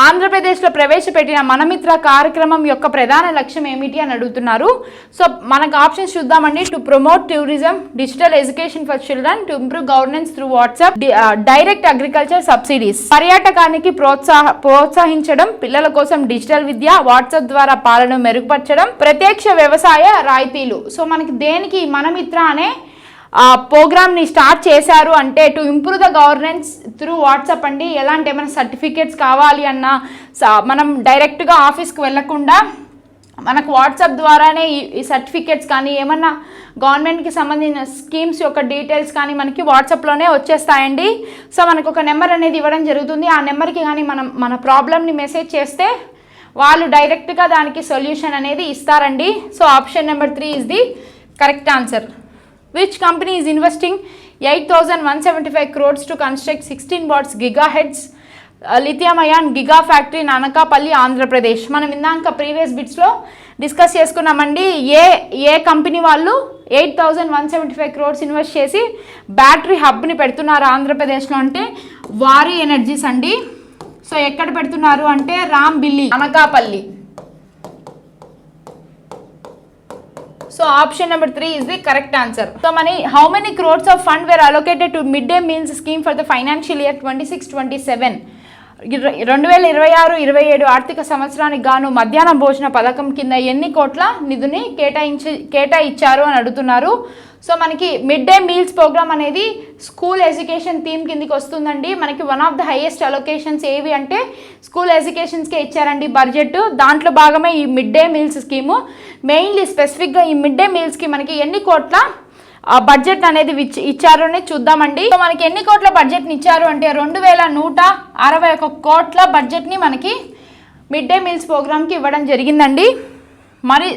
ఆంధ్రప్రదేశ్లో ప్రవేశపెట్టిన మనమిత్ర కార్యక్రమం యొక్క ప్రధాన లక్ష్యం ఏమిటి అని అడుగుతున్నారు. సో మనకు ఆప్షన్స్ చూద్దామండి. To promote tourism, digital education for children, to improve governance through WhatsApp, direct agriculture subsidies. పర్యాటకానికి ప్రోత్సహించడం, పిల్లల కోసం డిజిటల్ విద్య, వాట్సాప్ ద్వారా పాలన మెరుగుపరచడం, ప్రత్యక్ష వ్యవసాయ రాయితీలు. సో మనకి దేనికి మనమిత్ర అనే ప్రోగ్రామ్ని స్టార్ట్ చేశారు అంటే to improve the governance through WhatsApp అండి. ఎలాంటి ఏమైనా సర్టిఫికేట్స్ కావాలి అన్నా మనం డైరెక్ట్గా ఆఫీస్కి వెళ్ళకుండా మనకు వాట్సాప్ ద్వారానే ఈ సర్టిఫికేట్స్ కానీ ఏమన్నా గవర్నమెంట్కి సంబంధించిన స్కీమ్స్ యొక్క డీటెయిల్స్ కానీ మనకి వాట్సాప్లోనే వచ్చేస్తాయండి. సో మనకు ఒక నెంబర్ అనేది ఇవ్వడం జరుగుతుంది. ఆ నెంబర్కి కానీ మన ప్రాబ్లమ్ని మెసేజ్ చేస్తే వాళ్ళు డైరెక్ట్గా దానికి సొల్యూషన్ అనేది ఇస్తారండి. So option number 3 is the correct answer. Which company is investing 8,175 crores to construct 16 watts gigahertz lithium ion giga factory in Anakapalli, Andhra Pradesh? మనం ఇందాక ప్రీవియస్ బిట్స్లో డిస్కస్ చేసుకున్నామండి. ఏ కంపెనీ వాళ్ళు 8,175 crores ఇన్వెస్ట్ చేసి బ్యాటరీ హబ్ని పెడుతున్నారు ఆంధ్రప్రదేశ్లో అంటే వారి ఎనర్జీస్ అండి. సో ఎక్కడ పెడుతున్నారు అంటే Rambilli, Anakapalli. So option number 3 is the correct answer. So how many crores of fund were allocated to midday meals scheme for the financial year 26-27? 2026-27 ఆర్థిక సంవత్సరానికి గాను మధ్యాహ్న భోజన పథకం కింద ఎన్ని కోట్ల నిధిని కేటాయించారు అని అడుగుతున్నారు. సో మనకి మిడ్ డే మీల్స్ ప్రోగ్రామ్ అనేది స్కూల్ ఎడ్యుకేషన్ థీమ్ కిందకి వస్తుందండి. మనకి one of the highest allocations ఏవి అంటే స్కూల్ ఎడ్యుకేషన్స్కే ఇచ్చారండి బడ్జెట్. దాంట్లో భాగమే ఈ mid day meals scheme. Mainly స్పెసిఫిక్గా ఈ మిడ్ డే మీల్స్కి మనకి ఎన్ని కోట్ల బడ్జెట్ అనేది ఇచ్చారు అనేది చూద్దామండి. సో మనకి ఎన్ని కోట్ల బడ్జెట్ని ఇచ్చారు అంటే 2,161 కోట్ల బడ్జెట్ని మనకి మిడ్ డే మీల్స్ ప్రోగ్రామ్కి ఇవ్వడం జరిగిందండి. మరి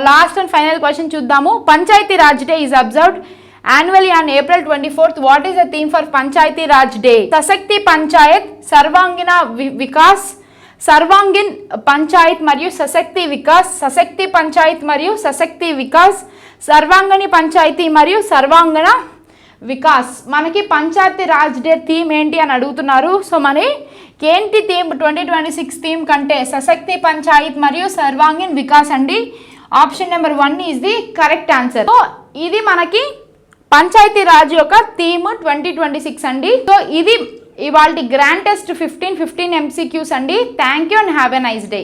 లాస్ట్ అండ్ ఫైనల్ క్వశ్చన్ చూద్దాము. Panchayati Raj day is observed annually on April 24th. What is the theme for Panchayati Raj Day? Sashakti Panchayat, Sarvangina Vikas, Sarvangin Panchayat మరియు సశక్తి వికాస్, సశక్తి పంచాయత్ మరియు సశక్తి వికాస్, సర్వాంగని పంచాయతీ మరియు సర్వాంగన వికాస్. మనకి పంచాయతీ రాజ్ డే థీమ్ ఏంటి అని అడుగుతున్నారు. సో ఏంటి థీమ్ 2026 థీమ్ కంటే సశక్తి పంచాయత్ మరియు సర్వాంగిన్ వికాస్ అండి. Option number 1 is the correct answer. So ఇది మనకి పంచాయతీ రాజ్ యొక్క థీమ్ 2026 అండి. సో ఇది ఇవాల్టి గ్రాండ్ టెస్ట్ 15 MCQs అండి. Thank you and have a nice day.